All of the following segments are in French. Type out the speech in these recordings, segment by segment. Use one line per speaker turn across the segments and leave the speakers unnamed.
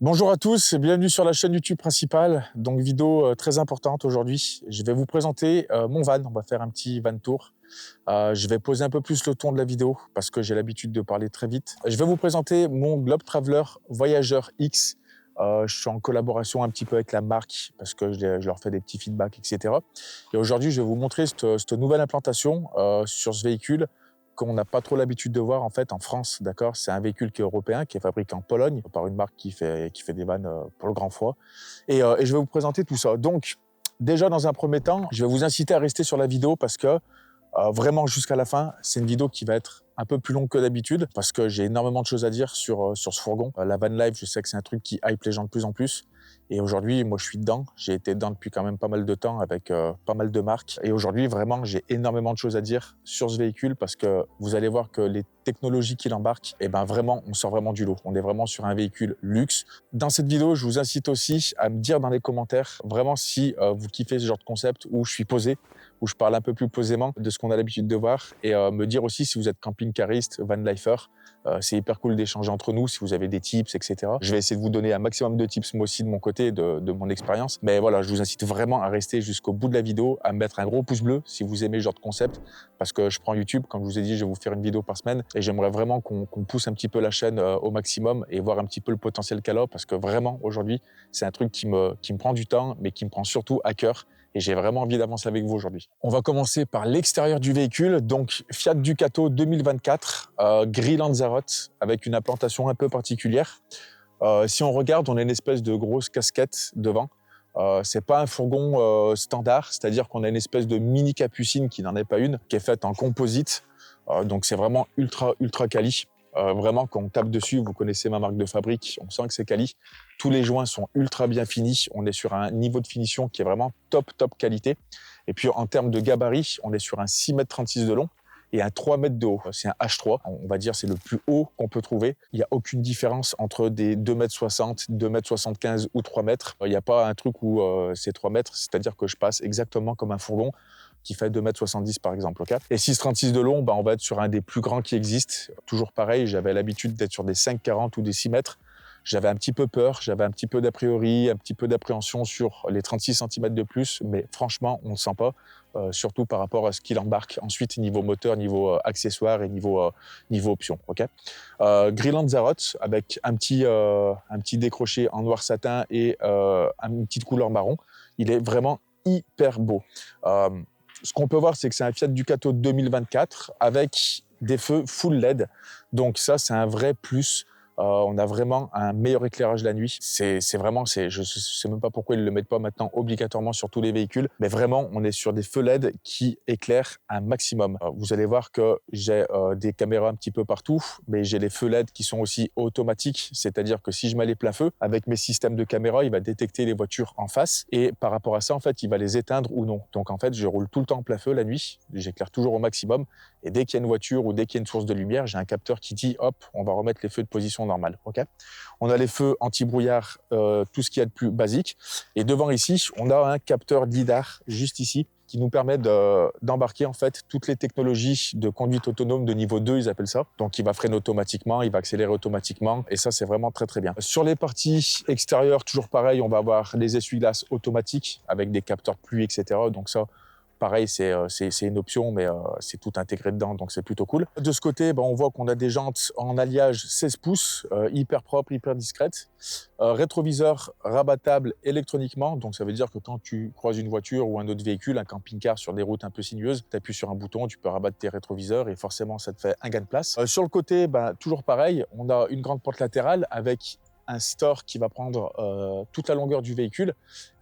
Bonjour à tous et bienvenue sur la chaîne YouTube principale. Donc vidéo très importante aujourd'hui. Je vais vous présenter mon van. On va faire un petit van tour. Je vais poser un peu plus le ton de la vidéo parce que j'ai l'habitude de parler très vite. Je vais vous présenter mon Globe Traveler Voyageur X. Je suis en collaboration un petit peu avec la marque parce que je leur fais des petits feedbacks, etc. Et aujourd'hui, je vais vous montrer cette nouvelle implantation sur ce véhicule qu'on n'a pas trop l'habitude de voir en fait en France, d'accord? C'est un véhicule qui est européen, qui est fabriqué en Pologne par une marque qui fait des vannes pour le grand froid. Et je vais vous présenter tout ça. Donc, déjà dans un premier temps, je vais vous inciter à rester sur la vidéo parce que vraiment jusqu'à la fin, c'est une vidéo qui va être un peu plus longue que d'habitude parce que j'ai énormément de choses à dire sur ce fourgon. La van life, je sais que c'est un truc qui hype les gens de plus en plus. Et aujourd'hui, moi, je suis dedans. J'ai été dedans depuis quand même pas mal de temps avec pas mal de marques. Et aujourd'hui, vraiment, j'ai énormément de choses à dire sur ce véhicule parce que vous allez voir que les technologies qu'il embarque, eh ben vraiment, on sort vraiment du lot. On est vraiment sur un véhicule luxe. Dans cette vidéo, je vous incite aussi à me dire dans les commentaires vraiment si vous kiffez ce genre de concept où je suis posé, où je parle un peu plus posément de ce qu'on a l'habitude de voir et me dire aussi si vous êtes camping-cariste, van lifer. C'est hyper cool d'échanger entre nous si vous avez des tips, etc. Je vais essayer de vous donner un maximum de tips moi aussi de mon côté, de mon expérience. Mais voilà, je vous incite vraiment à rester jusqu'au bout de la vidéo, à me mettre un gros pouce bleu si vous aimez ce genre de concept. Parce que je prends YouTube, comme je vous ai dit, je vais vous faire une vidéo par semaine et j'aimerais vraiment qu'on pousse un petit peu la chaîne au maximum et voir un petit peu le potentiel qu'elle a parce que vraiment aujourd'hui, c'est un truc qui me prend du temps, mais qui me prend surtout à cœur. Et j'ai vraiment envie d'avancer avec vous aujourd'hui. On va commencer par l'extérieur du véhicule. Donc Fiat Ducato 2024, gris Lanzarote, avec une implantation un peu particulière. Si on regarde, on a une espèce de grosse casquette devant. C'est pas un fourgon standard, c'est-à-dire qu'on a une espèce de mini capucine qui n'en est pas une, qui est faite en composite. Donc c'est vraiment ultra quali. Vraiment, quand on tape dessus, vous connaissez ma marque de fabrique, on sent que c'est quali. Tous les joints sont ultra bien finis. On est sur un niveau de finition qui est vraiment top qualité. Et puis en termes de gabarit, on est sur un 6,36 m de long et un 3 m de haut. C'est un H3, on va dire c'est le plus haut qu'on peut trouver. Il n'y a aucune différence entre des 2,60 m, 2,75 m ou 3 mètres. Il n'y a pas un truc où c'est 3 mètres, c'est-à-dire que je passe exactement comme un fourgon qui fait 2,70 m par exemple. Okay, et 6,36 de long, on va être sur un des plus grands qui existent. Toujours pareil, j'avais l'habitude d'être sur des 5,40 ou des 6 mètres. J'avais un petit peu peur, j'avais un petit peu d'a priori, un petit peu d'appréhension sur les 36 cm de plus, mais franchement, on ne le sent pas, surtout par rapport à ce qu'il embarque ensuite niveau moteur, niveau accessoires et niveau options. Okay, gris Lanzarote avec un petit décroché en noir satin et une petite couleur marron. Il est vraiment hyper beau. Ce qu'on peut voir, c'est que c'est un Fiat Ducato 2024 avec des feux full LED. Donc ça, c'est un vrai plus. On a vraiment un meilleur éclairage la nuit. Je ne sais même pas pourquoi ils ne le mettent pas maintenant obligatoirement sur tous les véhicules. Mais vraiment, on est sur des feux LED qui éclairent un maximum. Vous allez voir que j'ai des caméras un petit peu partout, mais j'ai les feux LED qui sont aussi automatiques. C'est-à-dire que si je mets les pleins feux, avec mes systèmes de caméra, il va détecter les voitures en face. Et par rapport à ça, en fait, il va les éteindre ou non. Donc en fait, je roule tout le temps en plein feu la nuit. J'éclaire toujours au maximum. Et dès qu'il y a une voiture ou dès qu'il y a une source de lumière, j'ai un capteur qui dit hop, on va remettre les feux de position normale. Okay, on a les feux anti-brouillard, tout ce qu'il y a de plus basique. Et devant ici, on a un capteur lidar juste ici qui nous permet d'embarquer en fait toutes les technologies de conduite autonome de niveau 2, ils appellent ça. Donc il va freiner automatiquement, il va accélérer automatiquement et ça c'est vraiment très bien. Sur les parties extérieures, toujours pareil, on va avoir les essuie-glaces automatiques avec des capteurs pluie, etc. Donc ça, pareil, c'est une option, mais c'est tout intégré dedans, donc c'est plutôt cool. De ce côté, on voit qu'on a des jantes en alliage 16 pouces, hyper propres, hyper discrètes. Rétroviseur rabattable électroniquement, donc ça veut dire que quand tu croises une voiture ou un autre véhicule, un camping-car sur des routes un peu sinueuses, tu appuies sur un bouton, tu peux rabattre tes rétroviseurs et forcément ça te fait un gain de place. Sur le côté, toujours pareil, on a une grande porte latérale avec un store qui va prendre toute la longueur du véhicule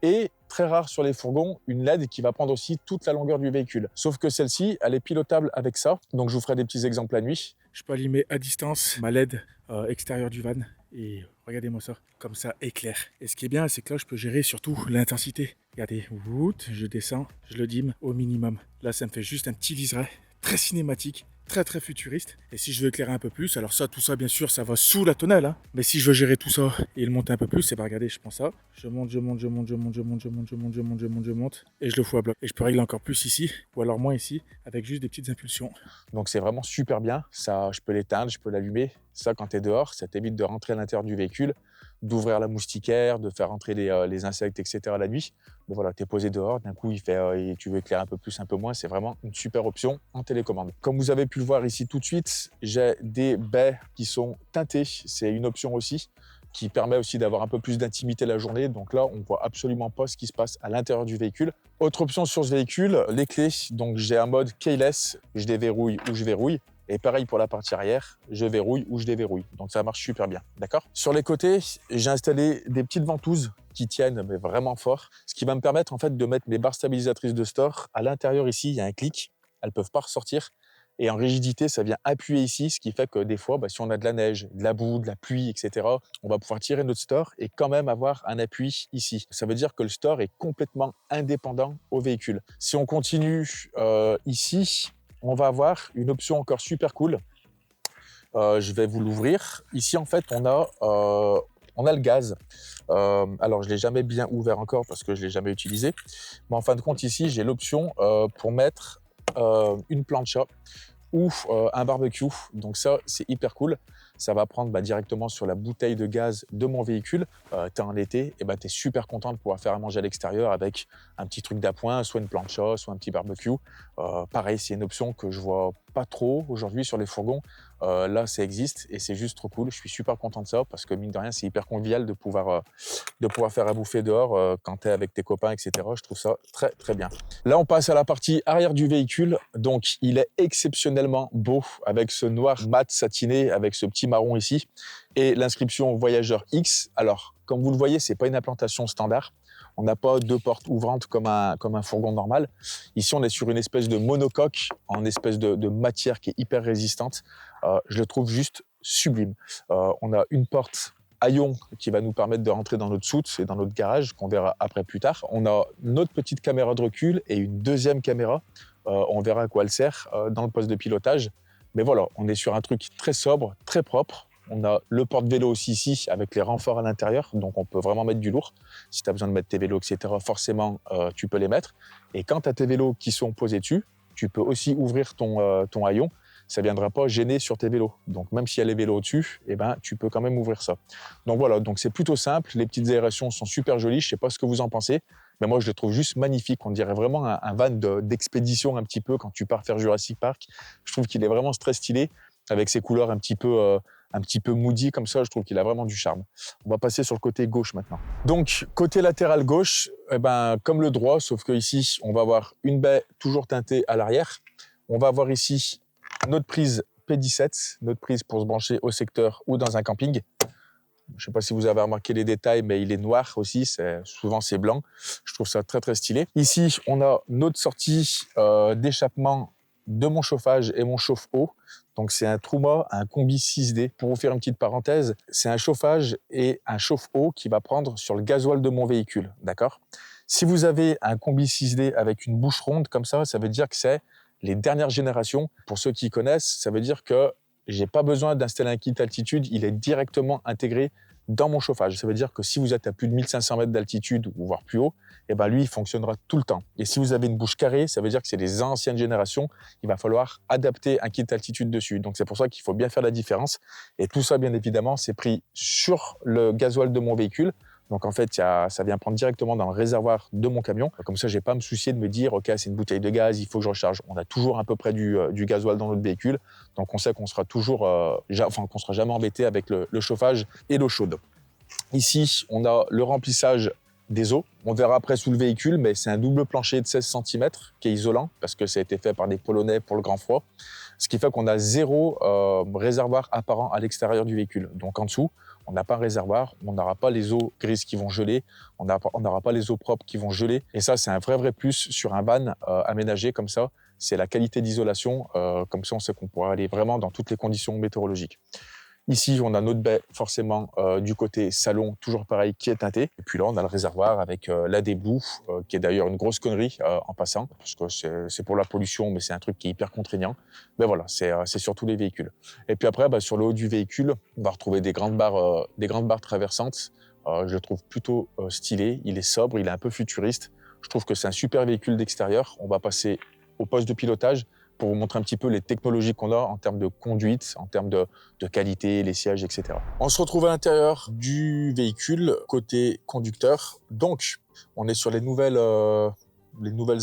et très rare sur les fourgons, une LED qui va prendre aussi toute la longueur du véhicule. Sauf que celle-ci, elle est pilotable avec ça. Donc je vous ferai des petits exemples la nuit. Je peux allumer à distance ma LED extérieure du van et regardez-moi ça, comme ça éclaire. Et ce qui est bien, c'est que là je peux gérer surtout l'intensité. Regardez, je descends, je le dim au minimum. Là ça me fait juste un petit liseré très cinématique, très futuriste. Et si je veux éclairer un peu plus, alors ça, tout ça, bien sûr, ça va sous la tonnelle, hein. Mais si je veux gérer tout ça et le monter un peu plus, regardez, je prends ça, je monte, et je le fous à bloc. Et je peux régler encore plus ici, ou alors moins ici, avec juste des petites impulsions. Donc c'est vraiment super bien. Ça, je peux l'éteindre, je peux l'allumer. Ça, quand tu es dehors, ça t'évite de rentrer à l'intérieur du véhicule. d'ouvrir la moustiquaire, de faire entrer les insectes, etc. la nuit. Mais voilà, tu es posé dehors, d'un coup, et tu veux éclairer un peu plus, un peu moins. C'est vraiment une super option en télécommande. Comme vous avez pu le voir ici tout de suite, j'ai des baies qui sont teintées. C'est une option aussi qui permet aussi d'avoir un peu plus d'intimité la journée. Donc là, on ne voit absolument pas ce qui se passe à l'intérieur du véhicule. Autre option sur ce véhicule, les clés. Donc j'ai un mode keyless, je déverrouille ou je verrouille. Et pareil pour la partie arrière, je verrouille ou je déverrouille. Donc ça marche super bien, d'accord? Sur les côtés, j'ai installé des petites ventouses qui tiennent mais vraiment fort, ce qui va me permettre en fait de mettre mes barres stabilisatrices de store. À l'intérieur ici, il y a un clic, elles ne peuvent pas ressortir. Et en rigidité, ça vient appuyer ici, ce qui fait que des fois, si on a de la neige, de la boue, de la pluie, etc., on va pouvoir tirer notre store et quand même avoir un appui ici. Ça veut dire que le store est complètement indépendant au véhicule. Si on continue ici, on va avoir une option encore super cool. Je vais vous l'ouvrir. Ici, en fait, on a le gaz. Alors, je ne l'ai jamais bien ouvert encore parce que je ne l'ai jamais utilisé. Mais en fin de compte, ici, j'ai l'option pour mettre une plancha ou un barbecue. Donc ça, c'est hyper cool. Ça va prendre directement sur la bouteille de gaz de mon véhicule. Tu es en été, et tu es super content de pouvoir faire à manger à l'extérieur avec un petit truc d'appoint, soit une plancha, soit un petit barbecue. Pareil, c'est une option que je vois pas trop aujourd'hui sur les fourgons. Là, ça existe et c'est juste trop cool. Je suis super content de ça parce que mine de rien, c'est hyper convivial de pouvoir faire à bouffer dehors quand tu es avec tes copains, etc. Je trouve ça très, très bien. Là, on passe à la partie arrière du véhicule. Donc, il est exceptionnellement beau avec ce noir mat satiné, avec ce petit marron ici et l'inscription Voyageur X. Alors, comme vous le voyez, c'est pas une implantation standard. On n'a pas deux portes ouvrantes comme un fourgon normal. Ici, on est sur une espèce de monocoque en espèce de matière qui est hyper résistante. Je le trouve juste sublime. On a une porte haillon qui va nous permettre de rentrer dans notre soute et dans notre garage qu'on verra après plus tard. On a notre petite caméra de recul et une deuxième caméra. On verra à quoi elle sert dans le poste de pilotage. Mais voilà, on est sur un truc très sobre, très propre. On a le porte-vélo aussi ici avec les renforts à l'intérieur, donc on peut vraiment mettre du lourd. Si tu as besoin de mettre tes vélos, etc., forcément, tu peux les mettre. Et quand tu as tes vélos qui sont posés dessus, tu peux aussi ouvrir ton haillon. Ça ne viendra pas gêner sur tes vélos. Donc même s'il y a les vélos au-dessus, tu peux quand même ouvrir ça. Donc voilà, donc c'est plutôt simple. Les petites aérations sont super jolies. Je ne sais pas ce que vous en pensez, mais moi je les trouve juste magnifiques. On dirait vraiment un van d'expédition un petit peu quand tu pars faire Jurassic Park. Je trouve qu'il est vraiment très stylé avec ses couleurs un petit peu moody comme ça. Je trouve qu'il a vraiment du charme. On va passer sur le côté gauche maintenant. Donc côté latéral gauche, comme le droit, sauf que ici on va avoir une baie toujours teintée à l'arrière. On va avoir ici notre prise P17, notre prise pour se brancher au secteur ou dans un camping. Je ne sais pas si vous avez remarqué les détails, mais il est noir aussi. Souvent, c'est blanc. Je trouve ça très, très stylé. Ici, on a notre sortie d'échappement de mon chauffage et mon chauffe-eau. Donc, c'est un Truma, un Combi 6D. Pour vous faire une petite parenthèse, c'est un chauffage et un chauffe-eau qui va prendre sur le gasoil de mon véhicule. D'accord ? Si vous avez un Combi 6D avec une bouche ronde comme ça veut dire que c'est les dernières générations. Pour ceux qui connaissent, ça veut dire que j'ai pas besoin d'installer un kit altitude, il est directement intégré dans mon chauffage. Ça veut dire que si vous êtes à plus de 1500 mètres d'altitude, ou voire plus haut, lui, il fonctionnera tout le temps. Et si vous avez une bouche carrée, ça veut dire que c'est les anciennes générations, il va falloir adapter un kit altitude dessus. Donc c'est pour ça qu'il faut bien faire la différence. Et tout ça, bien évidemment, c'est pris sur le gasoil de mon véhicule. Donc en fait, ça vient prendre directement dans le réservoir de mon camion. Comme ça, j'ai pas à me soucier de me dire, ok, c'est une bouteille de gaz, il faut que je recharge. On a toujours à peu près du gasoil dans notre véhicule, donc on sait qu'on sera toujours, qu'on sera jamais embêté avec le chauffage et l'eau chaude. Ici, on a le remplissage des eaux. On verra après sous le véhicule, mais c'est un double plancher de 16 cm qui est isolant parce que ça a été fait par des Polonais pour le grand froid. Ce qui fait qu'on a zéro réservoir apparent à l'extérieur du véhicule. Donc en dessous, on n'a pas un réservoir, on n'aura pas les eaux grises qui vont geler, on n'aura pas les eaux propres qui vont geler. Et ça, c'est un vrai plus sur un van aménagé comme ça. C'est la qualité d'isolation. Comme ça, on sait qu'on pourra aller vraiment dans toutes les conditions météorologiques. Ici, on a notre baie forcément du côté salon, toujours pareil, qui est teintée. Et puis là, on a le réservoir avec la déboue, qui est d'ailleurs une grosse connerie en passant, parce que c'est pour la pollution, mais c'est un truc qui est hyper contraignant. Mais voilà, c'est sur tous les véhicules. Et puis après, sur le haut du véhicule, on va retrouver des grandes barres traversantes. Je le trouve plutôt stylé. Il est sobre, il est un peu futuriste. Je trouve que c'est un super véhicule d'extérieur. On va passer au poste de pilotage. pour vous montrer un petit peu les technologies qu'on a en termes de conduite, en termes de qualité, les sièges, etc. On se retrouve à l'intérieur du véhicule, côté conducteur. Donc, on est sur les nouvelles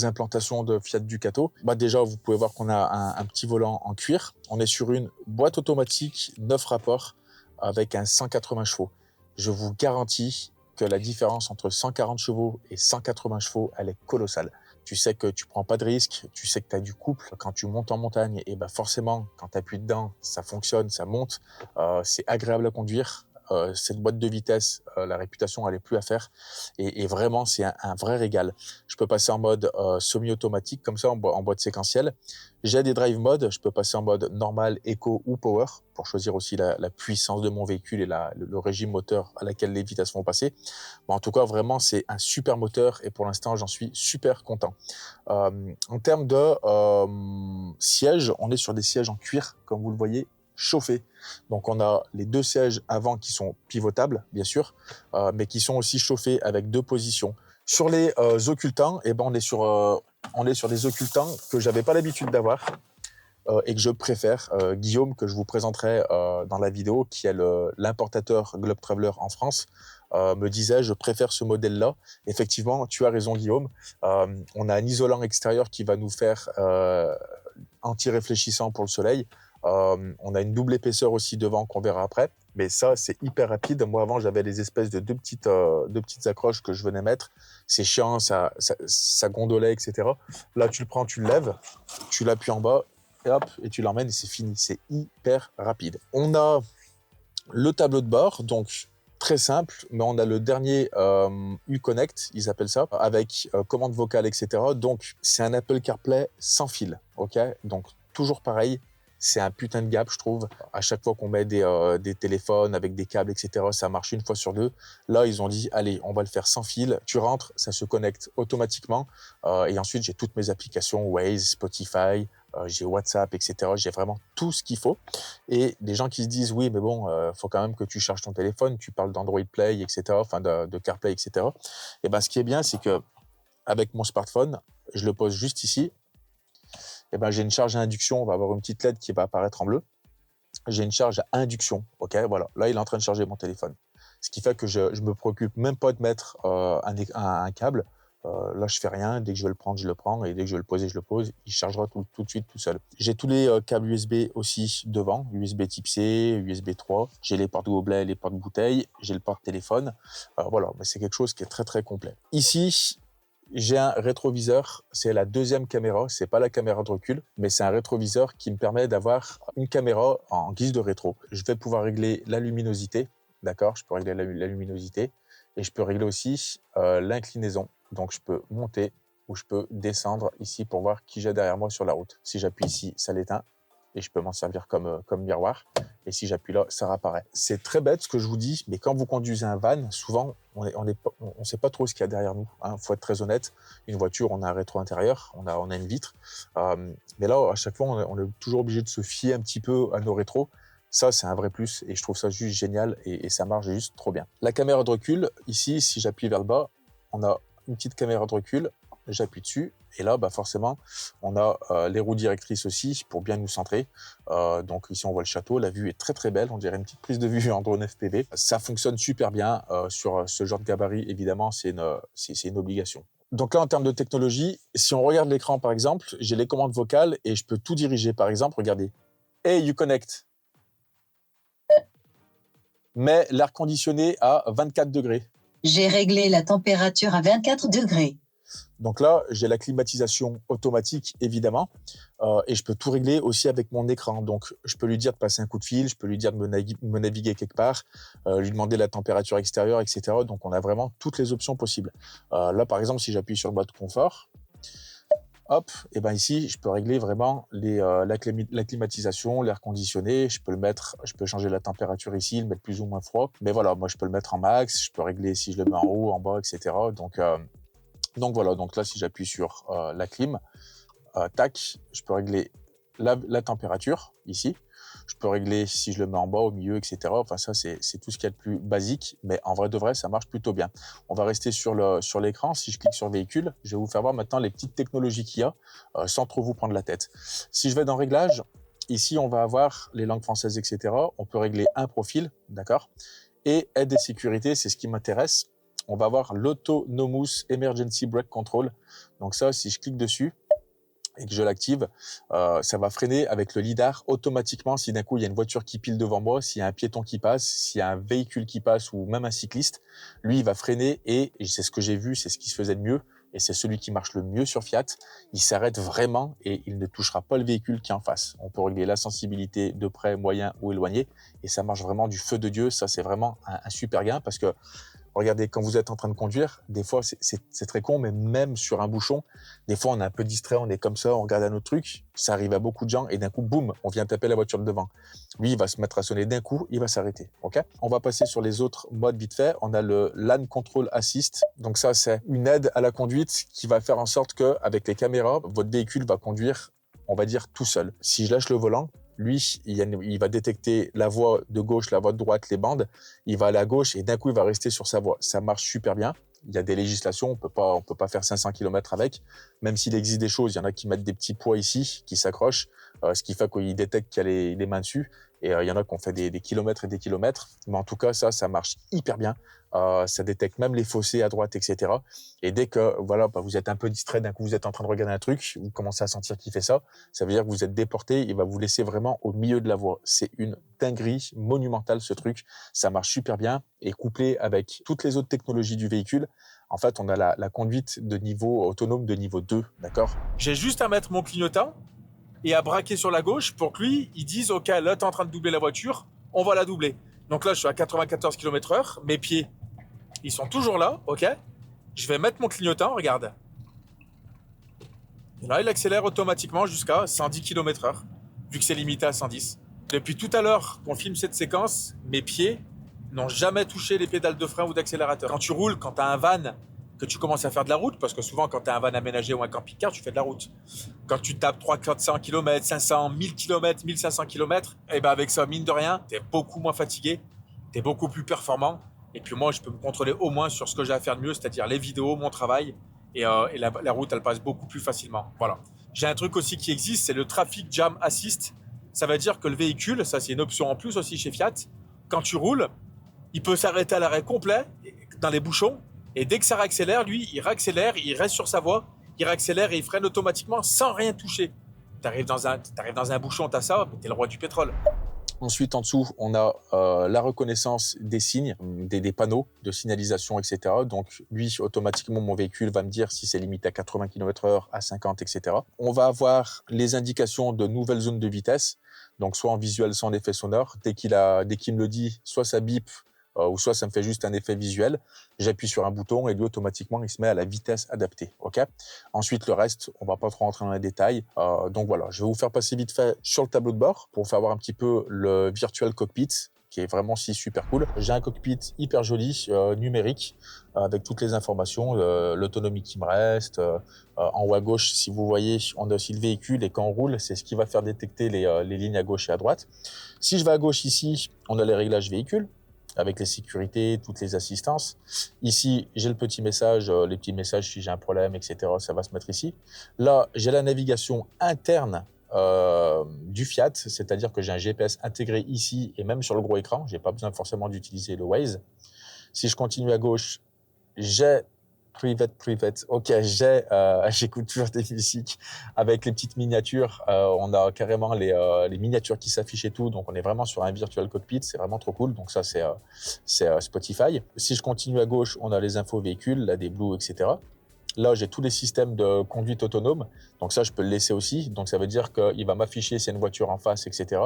implantations de Fiat Ducato. Déjà, vous pouvez voir qu'on a un petit volant en cuir. On est sur une boîte automatique 9 rapports avec un 180 chevaux. Je vous garantis que la différence entre 140 chevaux et 180 chevaux, elle est colossale. Tu sais que tu prends pas de risque, tu sais que tu as du couple. Quand tu montes en montagne, et forcément, quand tu appuies dedans, ça fonctionne, ça monte. C'est agréable à conduire. Cette boîte de vitesse, la réputation, elle est plus à faire. Et vraiment, c'est un vrai régal. Je peux passer en mode semi-automatique, comme ça, en mode séquentiel. J'ai des drive modes. Je peux passer en mode normal, eco ou power pour choisir aussi la puissance de mon véhicule et le régime moteur à laquelle les vitesses vont passer. En tout cas, vraiment, c'est un super moteur et pour l'instant, j'en suis super content. En termes de sièges, on est sur des sièges en cuir, comme vous le voyez, chauffés. Donc, on a les 2 sièges avant qui sont pivotables, bien sûr, mais qui sont aussi chauffés avec 2 positions. Sur les occultants, on est sur des occultants que j'avais pas l'habitude d'avoir et que je préfère. Guillaume, que je vous présenterai dans la vidéo, qui est l'importateur Globe Traveler en France, me disait je préfère ce modèle-là. Effectivement, tu as raison Guillaume. On a un isolant extérieur qui va nous faire anti-réfléchissant pour le soleil. On a une double épaisseur aussi devant qu'on verra après. Mais ça, c'est hyper rapide. Moi, avant, j'avais les espèces de deux petites accroches que je venais mettre. C'est chiant, ça gondolait, etc. Là, tu le prends, tu le lèves, tu l'appuies en bas, et hop, et tu l'emmènes et c'est fini. C'est hyper rapide. On a le tableau de bord, donc très simple, mais on a le dernier Uconnect, ils appellent ça, avec commande vocale, etc. Donc, c'est un Apple CarPlay sans fil, ok? Donc, toujours pareil, c'est un putain de gap, je trouve. À chaque fois qu'on met des téléphones avec des câbles, etc., ça marche une fois sur deux. Là, ils ont dit, allez, on va le faire sans fil. Tu rentres, ça se connecte automatiquement. Et ensuite, j'ai toutes mes applications, Waze, Spotify, j'ai WhatsApp, etc. J'ai vraiment tout ce qu'il faut. Et des gens qui se disent, oui, mais bon, faut quand même que tu charges ton téléphone, tu parles d'Android Play, etc., enfin de CarPlay, etc. Et ce qui est bien, c'est que avec mon smartphone, je le pose juste ici. J'ai une charge à induction, on va avoir une petite LED qui va apparaître en bleu. J'ai une charge à induction, ok, voilà. Là, il est en train de charger mon téléphone. Ce qui fait que je me préoccupe même pas de mettre un câble. Là, je fais rien. Dès que je vais le prendre, je le prends. Et dès que je vais le poser, je le pose. Il chargera tout de suite tout seul. J'ai tous les câbles USB aussi devant. USB type C, USB 3. J'ai les portes gobelet, les portes bouteilles. J'ai le porte-téléphone. Voilà, mais c'est quelque chose qui est très, très complet. Ici, j'ai un rétroviseur, c'est la deuxième caméra, c'est pas la caméra de recul, mais c'est un rétroviseur qui me permet d'avoir une caméra en guise de rétro. Je vais pouvoir régler la luminosité, d'accord? Je peux régler la luminosité et je peux régler aussi l'inclinaison. Donc je peux monter ou je peux descendre ici pour voir qui j'ai derrière moi sur la route. Si j'appuie ici, ça l'éteint et je peux m'en servir comme miroir. Et si j'appuie là, ça réapparaît. C'est très bête ce que je vous dis, mais quand vous conduisez un van, souvent, on ne sait pas trop ce qu'il y a derrière nous. Faut être très honnête. Une voiture, on a un rétro intérieur, on a une vitre. Mais là, à chaque fois, on est toujours obligé de se fier un petit peu à nos rétros. Ça, c'est un vrai plus et je trouve ça juste génial et ça marche juste trop bien. La caméra de recul, ici, si j'appuie vers le bas, on a une petite caméra de recul. J'appuie dessus et là, forcément, on a les roues directrices aussi pour bien nous centrer. Donc ici, on voit le château. La vue est très très belle. On dirait une petite prise de vue en drone FPV. Ça fonctionne super bien sur ce genre de gabarit. Évidemment, c'est une obligation. Donc là, en termes de technologie, si on regarde l'écran, par exemple, j'ai les commandes vocales et je peux tout diriger. Par exemple, regardez. Hey, Uconnect. Mets l'air conditionné à 24 degrés.
J'ai réglé la température à 24 degrés.
Donc là, j'ai la climatisation automatique, évidemment, et je peux tout régler aussi avec mon écran. Donc, je peux lui dire de passer un coup de fil, je peux lui dire de me naviguer quelque part, lui demander la température extérieure, etc. Donc, on a vraiment toutes les options possibles. Là, par exemple, si j'appuie sur le mode confort, hop, et ici, je peux régler vraiment la climatisation, l'air conditionné. Je peux changer la température ici, le mettre plus ou moins froid. Mais voilà, moi, je peux le mettre en max. Je peux régler si je le mets en haut, en bas, etc. Donc voilà, donc là, si j'appuie sur la clim, tac, je peux régler la température, ici. Je peux régler si je le mets en bas, au milieu, etc. Enfin, ça, c'est tout ce qu'il y a de plus basique. Mais en vrai de vrai, ça marche plutôt bien. On va rester sur l'écran. Si je clique sur véhicule, je vais vous faire voir maintenant les petites technologies qu'il y a, sans trop vous prendre la tête. Si je vais dans réglages, ici, on va avoir les langues françaises, etc. On peut régler un profil, d'accord? Et aide et sécurité, c'est ce qui m'intéresse. On va avoir l'Autonomous Emergency Brake Control. Donc ça, si je clique dessus, et que je l'active, ça va freiner avec le lidar automatiquement si d'un coup il y a une voiture qui pile devant moi, s'il y a un piéton qui passe, s'il y a un véhicule qui passe ou même un cycliste, lui il va freiner et c'est ce que j'ai vu, c'est ce qui se faisait de mieux et c'est celui qui marche le mieux sur Fiat. Il s'arrête vraiment et il ne touchera pas le véhicule qui est en face. On peut régler la sensibilité de près, moyen ou éloigné et ça marche vraiment du feu de Dieu. Ça c'est vraiment un super gain parce que regardez, quand vous êtes en train de conduire, des fois, c'est très con, mais même sur un bouchon, des fois, on est un peu distrait, on est comme ça, on regarde un autre truc. Ça arrive à beaucoup de gens et d'un coup, boum, on vient taper la voiture de devant. Lui, il va se mettre à sonner d'un coup, il va s'arrêter. Ok ? On va passer sur les autres modes vite fait. On a le LAN Control Assist. Donc ça, c'est une aide à la conduite qui va faire en sorte qu'avec les caméras, votre véhicule va conduire, on va dire, tout seul. Si je lâche le volant, lui, il va détecter la voie de gauche, la voie de droite, les bandes. Il va aller à gauche et d'un coup, il va rester sur sa voie. Ça marche super bien. Il y a des législations, on peut pas faire 500 km avec. Même s'il existe des choses, il y en a qui mettent des petits poids ici, qui s'accrochent, ce qui fait qu'il détecte qu'il y a les mains dessus. Et il y en a qui ont fait des kilomètres et des kilomètres. Mais en tout cas, ça marche hyper bien. Ça détecte même les fossés à droite, etc. Et dès que voilà, vous êtes un peu distrait, d'un coup vous êtes en train de regarder un truc, vous commencez à sentir qu'il fait ça, ça veut dire que vous êtes déporté, il va vous laisser vraiment au milieu de la voie. C'est une dinguerie monumentale ce truc, ça marche super bien et couplé avec toutes les autres technologies du véhicule, en fait on a la conduite de niveau autonome de niveau 2, d'accord? J'ai juste à mettre mon clignotant et à braquer sur la gauche pour que lui, il dise ok, là t'es en train de doubler la voiture, on va la doubler. Donc là je suis à 94 km/h, mes pieds ils sont toujours là, ok. Je vais mettre mon clignotant, regarde. Et là, il accélère automatiquement jusqu'à 110 km/h, vu que c'est limité à 110. Depuis tout à l'heure qu'on filme cette séquence, mes pieds n'ont jamais touché les pédales de frein ou d'accélérateur. Quand tu roules, quand tu as un van, que tu commences à faire de la route, parce que souvent, quand tu as un van aménagé ou un camping-car, tu fais de la route. Quand tu tapes 300-400 km, 500, 1000 km, 1500 km, et ben avec ça, mine de rien, tu es beaucoup moins fatigué, tu es beaucoup plus performant. Et puis moi, je peux me contrôler au moins sur ce que j'ai à faire de mieux, c'est-à-dire les vidéos, mon travail. Et la route, elle passe beaucoup plus facilement. Voilà. J'ai un truc aussi qui existe, c'est le Traffic Jam Assist. Ça veut dire que le véhicule, ça c'est une option en plus aussi chez Fiat, quand tu roules, il peut s'arrêter à l'arrêt complet dans les bouchons. Et dès que ça réaccélère, lui, il réaccélère, il reste sur sa voie, il réaccélère et il freine automatiquement sans rien toucher. T'arrives dans un bouchon, t'as ça, t'es le roi du pétrole. Ensuite, en dessous, on a la reconnaissance des signes, des panneaux de signalisation, etc. Donc, lui, automatiquement, mon véhicule va me dire si c'est limité à 80 km/h, à 50, etc. On va avoir les indications de nouvelles zones de vitesse, donc soit en visuel, soit en effet sonore. Dès qu'il me le dit, soit ça bip, ou soit ça me fait juste un effet visuel. J'appuie sur un bouton et lui, automatiquement, il se met à la vitesse adaptée. Ok. Ensuite, le reste, on va pas trop rentrer dans les détails. Donc voilà, je vais vous faire passer vite fait sur le tableau de bord pour faire voir un petit peu le Virtual Cockpit, qui est vraiment super cool. J'ai un cockpit hyper joli, numérique, avec toutes les informations, l'autonomie qui me reste. En haut à gauche, si vous voyez, on a aussi le véhicule et quand on roule, c'est ce qui va faire détecter les lignes à gauche et à droite. Si je vais à gauche ici, on a les réglages véhicules, avec les sécurités, toutes les assistances. Ici, j'ai le petit message, les petits messages si j'ai un problème, etc. Ça va se mettre ici. Là, j'ai la navigation interne du Fiat, c'est-à-dire que j'ai un GPS intégré ici et même sur le gros écran. J'ai pas besoin forcément d'utiliser le Waze. Si je continue à gauche, j'ai Private. Ok, j'écoute toujours des musiques avec les petites miniatures. On a carrément les miniatures qui s'affichent et tout. Donc, on est vraiment sur un virtual cockpit. C'est vraiment trop cool. Donc, ça, c'est Spotify. Si je continue à gauche, on a les infos véhicules, là, des Blue, etc. Là, j'ai tous les systèmes de conduite autonome. Donc, ça, je peux le laisser aussi. Donc, ça veut dire qu'il va m'afficher s'il y a une voiture en face, etc.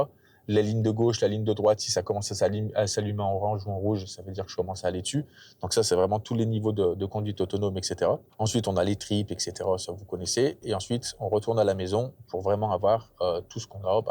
les lignes de gauche, la ligne de droite, si ça commence à s'allumer en orange ou en rouge, ça veut dire que je commence à aller dessus. Donc ça, c'est vraiment tous les niveaux de conduite autonome, etc. Ensuite, on a les tripes, etc. Ça, vous connaissez. Et ensuite, on retourne à la maison pour vraiment avoir tout ce qu'on a,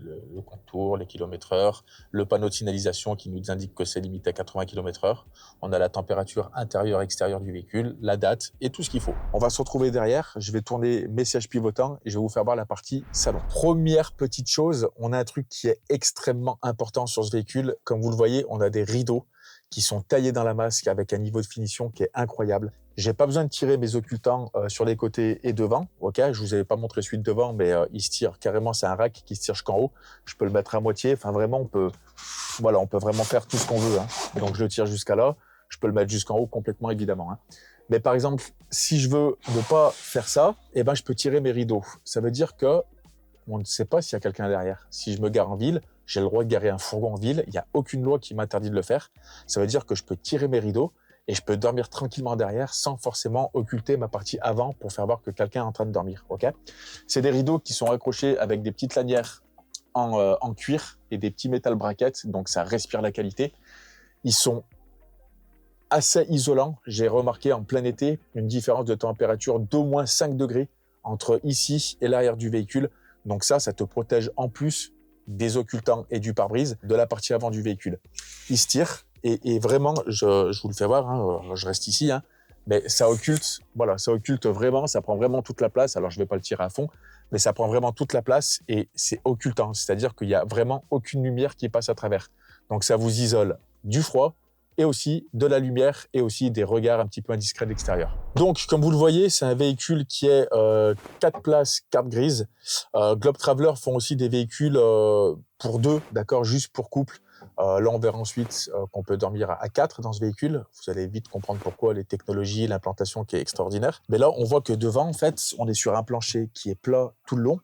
le contour, les kilomètres-heure, le panneau de signalisation qui nous indique que c'est limité à 80 km/h. On a la température intérieure, extérieure du véhicule, la date et tout ce qu'il faut. On va se retrouver derrière. Je vais tourner mes sièges pivotants et je vais vous faire voir la partie salon. Première petite chose, on a un truc qui est extrêmement important sur ce véhicule. Comme vous le voyez, on a des rideaux qui sont taillés dans la masque avec un niveau de finition qui est incroyable. J'ai pas besoin de tirer mes occultants sur les côtés et devant. Ok, je vous avais pas montré celui de devant, mais il se tire carrément. C'est un rack qui se tire jusqu'en haut. Je peux le mettre à moitié. Enfin, vraiment, on peut vraiment faire tout ce qu'on veut. Hein. Donc, je le tire jusqu'à là. Je peux le mettre jusqu'en haut complètement, évidemment. Hein. Mais par exemple, si je veux ne pas faire ça, eh ben, je peux tirer mes rideaux. Ça veut dire que on ne sait pas s'il y a quelqu'un derrière. Si je me gare en ville, j'ai le droit de garer un fourgon en ville. Il n'y a aucune loi qui m'interdit de le faire. Ça veut dire que je peux tirer mes rideaux et je peux dormir tranquillement derrière sans forcément occulter ma partie avant pour faire voir que quelqu'un est en train de dormir. Okay, c'est des rideaux qui sont accrochés avec des petites lanières en cuir et des petits métal brackets, donc ça respire la qualité. Ils sont assez isolants. J'ai remarqué en plein été une différence de température d'au moins 5 degrés entre ici et l'arrière du véhicule. Donc ça te protège en plus des occultants et du pare-brise de la partie avant du véhicule. Il se tire et vraiment, je vous le fais voir, hein, je reste ici, hein, mais ça occulte vraiment, ça prend vraiment toute la place. Alors je ne vais pas le tirer à fond, mais ça prend vraiment toute la place et c'est occultant, c'est-à-dire qu'il n'y a vraiment aucune lumière qui passe à travers. Donc ça vous isole du froid, et aussi de la lumière et aussi des regards un petit peu indiscrets de l'extérieur. Donc, comme vous le voyez, c'est un véhicule qui est 4 places, carte grise. Globe Traveler font aussi des véhicules pour 2, d'accord, juste pour couple. Là, on verra ensuite qu'on peut dormir à 4 dans ce véhicule. Vous allez vite comprendre pourquoi, les technologies, l'implantation qui est extraordinaire. Mais là, on voit que devant, en fait, on est sur un plancher qui est plat tout le long,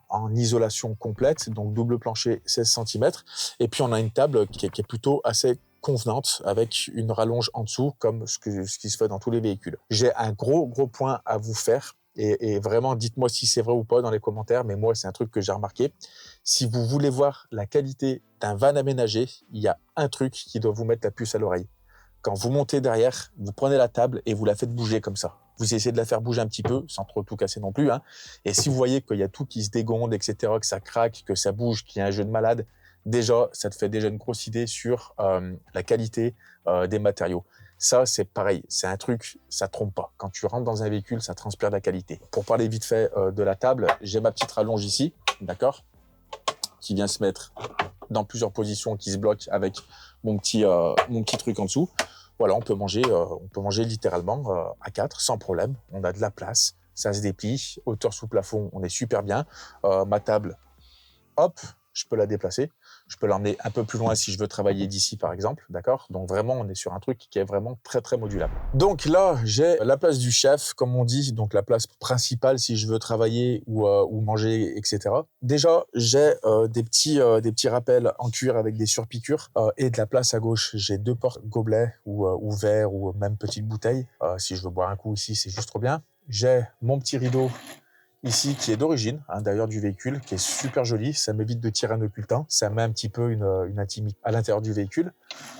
en isolation complète, donc double plancher 16 cm. Et puis, on a une table qui est plutôt assez convenante avec une rallonge en dessous comme ce qui se fait dans tous les véhicules. J'ai un gros point à vous faire et vraiment dites-moi si c'est vrai ou pas dans les commentaires, mais moi c'est un truc que j'ai remarqué. Si vous voulez voir la qualité d'un van aménagé, il y a un truc qui doit vous mettre la puce à l'oreille. Quand vous montez derrière, vous prenez la table et vous la faites bouger comme ça. Vous essayez de la faire bouger un petit peu, sans trop tout casser non plus. Hein. Et si vous voyez qu'il y a tout qui se dégonde, etc., que ça craque, que ça bouge, qu'il y a un jeu de malade, déjà, ça te fait déjà une grosse idée sur la qualité des matériaux. Ça, c'est pareil, c'est un truc, ça trompe pas. Quand tu rentres dans un véhicule, ça transpire de la qualité. Pour parler vite fait de la table, j'ai ma petite rallonge ici, d'accord, qui vient se mettre dans plusieurs positions, qui se bloque avec mon petit truc en dessous. Voilà, on peut manger littéralement à 4 sans problème. On a de la place, ça se déplie, hauteur sous plafond, on est super bien. Ma table, hop, je peux la déplacer. Je peux l'emmener un peu plus loin si je veux travailler d'ici, par exemple, d'accord? Donc vraiment, on est sur un truc qui est vraiment très, très modulable. Donc là, j'ai la place du chef, comme on dit, donc la place principale si je veux travailler ou manger, etc. Déjà, j'ai des petits rappels en cuir avec des surpiqûres et de la place à gauche. J'ai 2 portes gobelets ou verres ou même petites bouteilles. Si je veux boire un coup ici, c'est juste trop bien. J'ai mon petit rideau ici, qui est d'origine, hein, d'ailleurs, du véhicule, qui est super joli. Ça m'évite de tirer un occultant. Ça met un petit peu une intimité à l'intérieur du véhicule.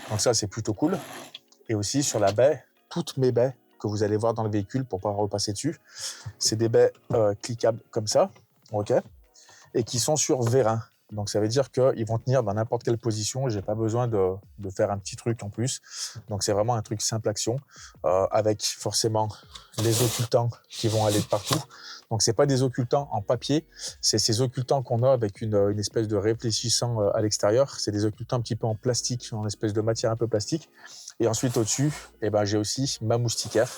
Donc ça, c'est plutôt cool. Et aussi, sur la baie, toutes mes baies que vous allez voir dans le véhicule pour pas repasser dessus, c'est des baies cliquables comme ça, ok, et qui sont sur vérin. Donc ça veut dire qu'ils vont tenir dans n'importe quelle position. J'ai pas besoin de faire un petit truc en plus. Donc c'est vraiment un truc simple action avec forcément les occultants qui vont aller de partout. Donc c'est pas des occultants en papier, c'est ces occultants qu'on a avec une espèce de réfléchissant à l'extérieur. C'est des occultants un petit peu en plastique, en espèce de matière un peu plastique. Et ensuite au-dessus, eh ben, j'ai aussi ma moustiquaire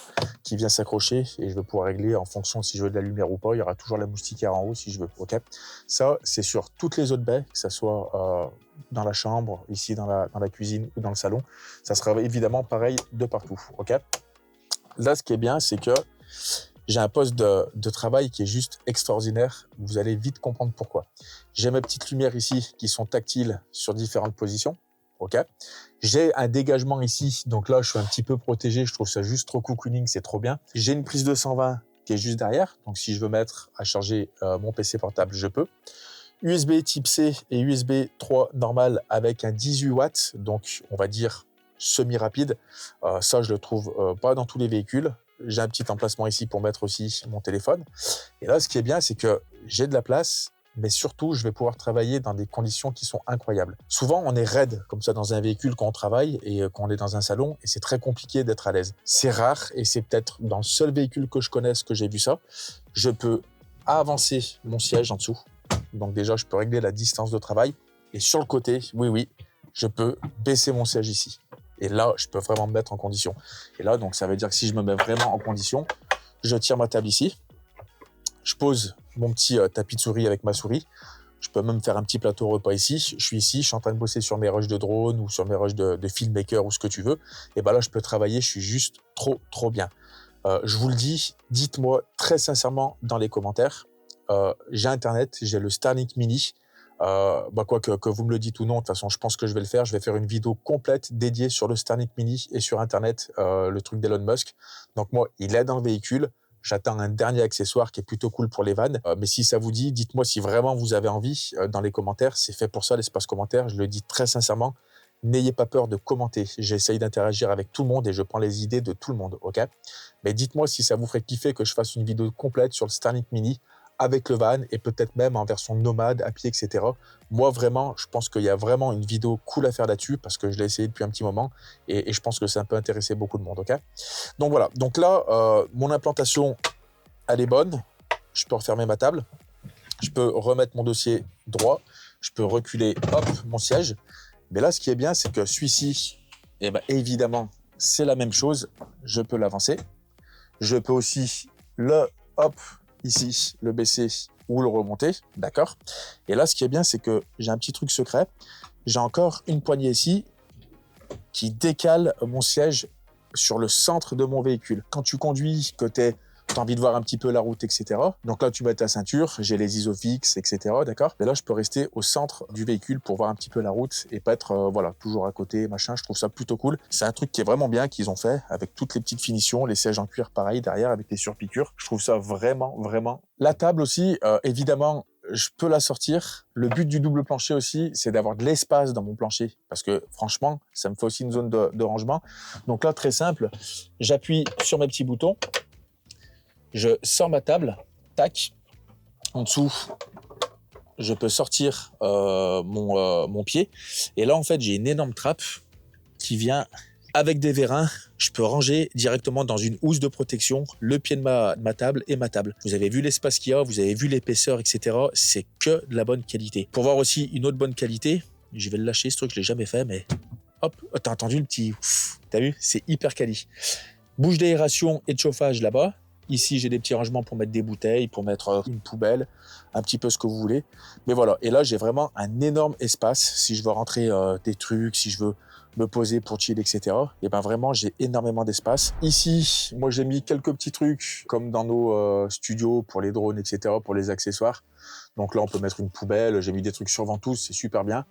qui vient s'accrocher et je vais pouvoir régler en fonction si je veux de la lumière ou pas. Il y aura toujours la moustiquaire en haut si je veux. Okay, ça, c'est sur toutes les autres baies, que ce soit dans la chambre, ici dans la cuisine ou dans le salon. Ça sera évidemment pareil de partout. Okay, là, ce qui est bien, c'est que j'ai un poste de travail qui est juste extraordinaire. Vous allez vite comprendre pourquoi. J'ai mes petites lumières ici qui sont tactiles sur différentes positions. Okay, j'ai un dégagement ici, donc là je suis un petit peu protégé, je trouve ça juste trop cocooning, c'est trop bien. J'ai une prise de 120 qui est juste derrière, donc si je veux mettre à charger mon PC portable, je peux. USB type C et USB 3 normal avec un 18 watts, donc on va dire semi-rapide. Ça, je le trouve pas dans tous les véhicules. J'ai un petit emplacement ici pour mettre aussi mon téléphone. Et là, ce qui est bien, c'est que j'ai de la place, mais surtout, je vais pouvoir travailler dans des conditions qui sont incroyables. Souvent, on est raide comme ça dans un véhicule quand on travaille et quand on est dans un salon, et c'est très compliqué d'être à l'aise. C'est rare, et c'est peut-être dans le seul véhicule que je connaisse que j'ai vu ça. Je peux avancer mon siège en dessous. Donc déjà, je peux régler la distance de travail. Et sur le côté, oui, je peux baisser mon siège ici. Et là, je peux vraiment me mettre en condition. Et là, donc, ça veut dire que si je me mets vraiment en condition, je tire ma table ici. Je pose mon petit tapis de souris avec ma souris. Je peux même faire un petit plateau repas ici. Je suis ici, je suis en train de bosser sur mes rushs de drone ou sur mes rushs de filmmaker ou ce que tu veux. Et ben là, je peux travailler, je suis juste trop bien. Je vous le dis, dites-moi très sincèrement dans les commentaires. J'ai Internet, j'ai le Starlink Mini. Quoi que vous me le dites ou non, de toute façon, je pense que je vais le faire. Je vais faire une vidéo complète dédiée sur le Starlink Mini et sur Internet, le truc d'Elon Musk. Donc moi, il est dans le véhicule. J'attends un dernier accessoire qui est plutôt cool pour les vannes. Mais si ça vous dit, dites-moi si vraiment vous avez envie dans les commentaires. C'est fait pour ça, l'espace commentaire. Je le dis très sincèrement. N'ayez pas peur de commenter. J'essaye d'interagir avec tout le monde et je prends les idées de tout le monde, ok? Mais dites-moi si ça vous ferait kiffer que je fasse une vidéo complète sur le Starlink Mini avec le van et peut-être même en version nomade, à pied, etc. Moi, vraiment, je pense qu'il y a vraiment une vidéo cool à faire là-dessus parce que je l'ai essayé depuis un petit moment et je pense que ça peut intéresser beaucoup de monde, ok? Donc voilà, donc là, mon implantation, elle est bonne. Je peux refermer ma table. Je peux remettre mon dossier droit. Je peux reculer, hop, mon siège. Mais là, ce qui est bien, c'est que celui-ci, eh ben, évidemment, c'est la même chose. Je peux l'avancer. Je peux aussi ici, le baisser ou le remonter, d'accord? Et là, ce qui est bien, c'est que j'ai un petit truc secret. J'ai encore une poignée ici qui décale mon siège sur le centre de mon véhicule. Quand tu conduis, que tu as envie de voir un petit peu la route, etc. Donc là, tu mets ta ceinture, j'ai les isofix, etc. D'accord? Mais là, je peux rester au centre du véhicule pour voir un petit peu la route et pas être toujours à côté, machin. Je trouve ça plutôt cool. C'est un truc qui est vraiment bien qu'ils ont fait avec toutes les petites finitions, les sièges en cuir pareil derrière avec les surpiqûres. Je trouve ça vraiment. La table aussi, évidemment, je peux la sortir. Le but du double plancher aussi, c'est d'avoir de l'espace dans mon plancher parce que franchement, ça me fait aussi une zone de rangement. Donc là, très simple, j'appuie sur mes petits boutons. Je sors ma table, tac. En dessous, je peux sortir mon pied. Et là, en fait, j'ai une énorme trappe qui vient avec des vérins. Je peux ranger directement dans une housse de protection le pied de ma table et ma table. Vous avez vu l'espace qu'il y a, vous avez vu l'épaisseur, etc. C'est que de la bonne qualité. Pour voir aussi une autre bonne qualité, je vais le lâcher, ce truc, je ne l'ai jamais fait, mais hop, t'as entendu le petit ouf, t'as vu, c'est hyper quali. Bouche d'aération et de chauffage là-bas. Ici, j'ai des petits rangements pour mettre des bouteilles, pour mettre une poubelle, un petit peu ce que vous voulez. Mais voilà, et là, j'ai vraiment un énorme espace. Si je veux rentrer des trucs, si je veux me poser pour chill, etc. Et ben vraiment, j'ai énormément d'espace. Ici, moi, j'ai mis quelques petits trucs, comme dans nos studios, pour les drones, etc., pour les accessoires. Donc là, on peut mettre une poubelle. J'ai mis des trucs sur ventouse, c'est super bien.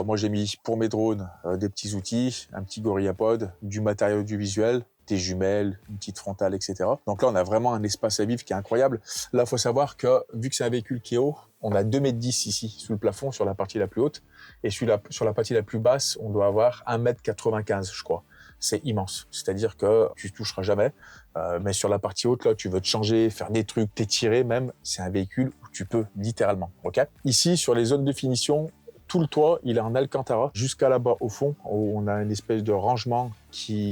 Moi, j'ai mis pour mes drones des petits outils, un petit GorillaPod, du matériel audiovisuel, des jumelles, une petite frontale, etc. Donc là, on a vraiment un espace à vivre qui est incroyable. Là, il faut savoir que, vu que c'est un véhicule qui est haut, on a 2,10 m ici, sous le plafond, sur la partie la plus haute. Et sur la partie la plus basse, on doit avoir 1,95 m, je crois. C'est immense. C'est-à-dire que tu ne toucheras jamais. Mais sur la partie haute, là, tu veux te changer, faire des trucs, t'étirer même. C'est un véhicule où tu peux, littéralement. Ok. Ici, sur les zones de finition, tout le toit, il est en Alcantara. Jusqu'à là-bas, au fond, où on a une espèce de rangement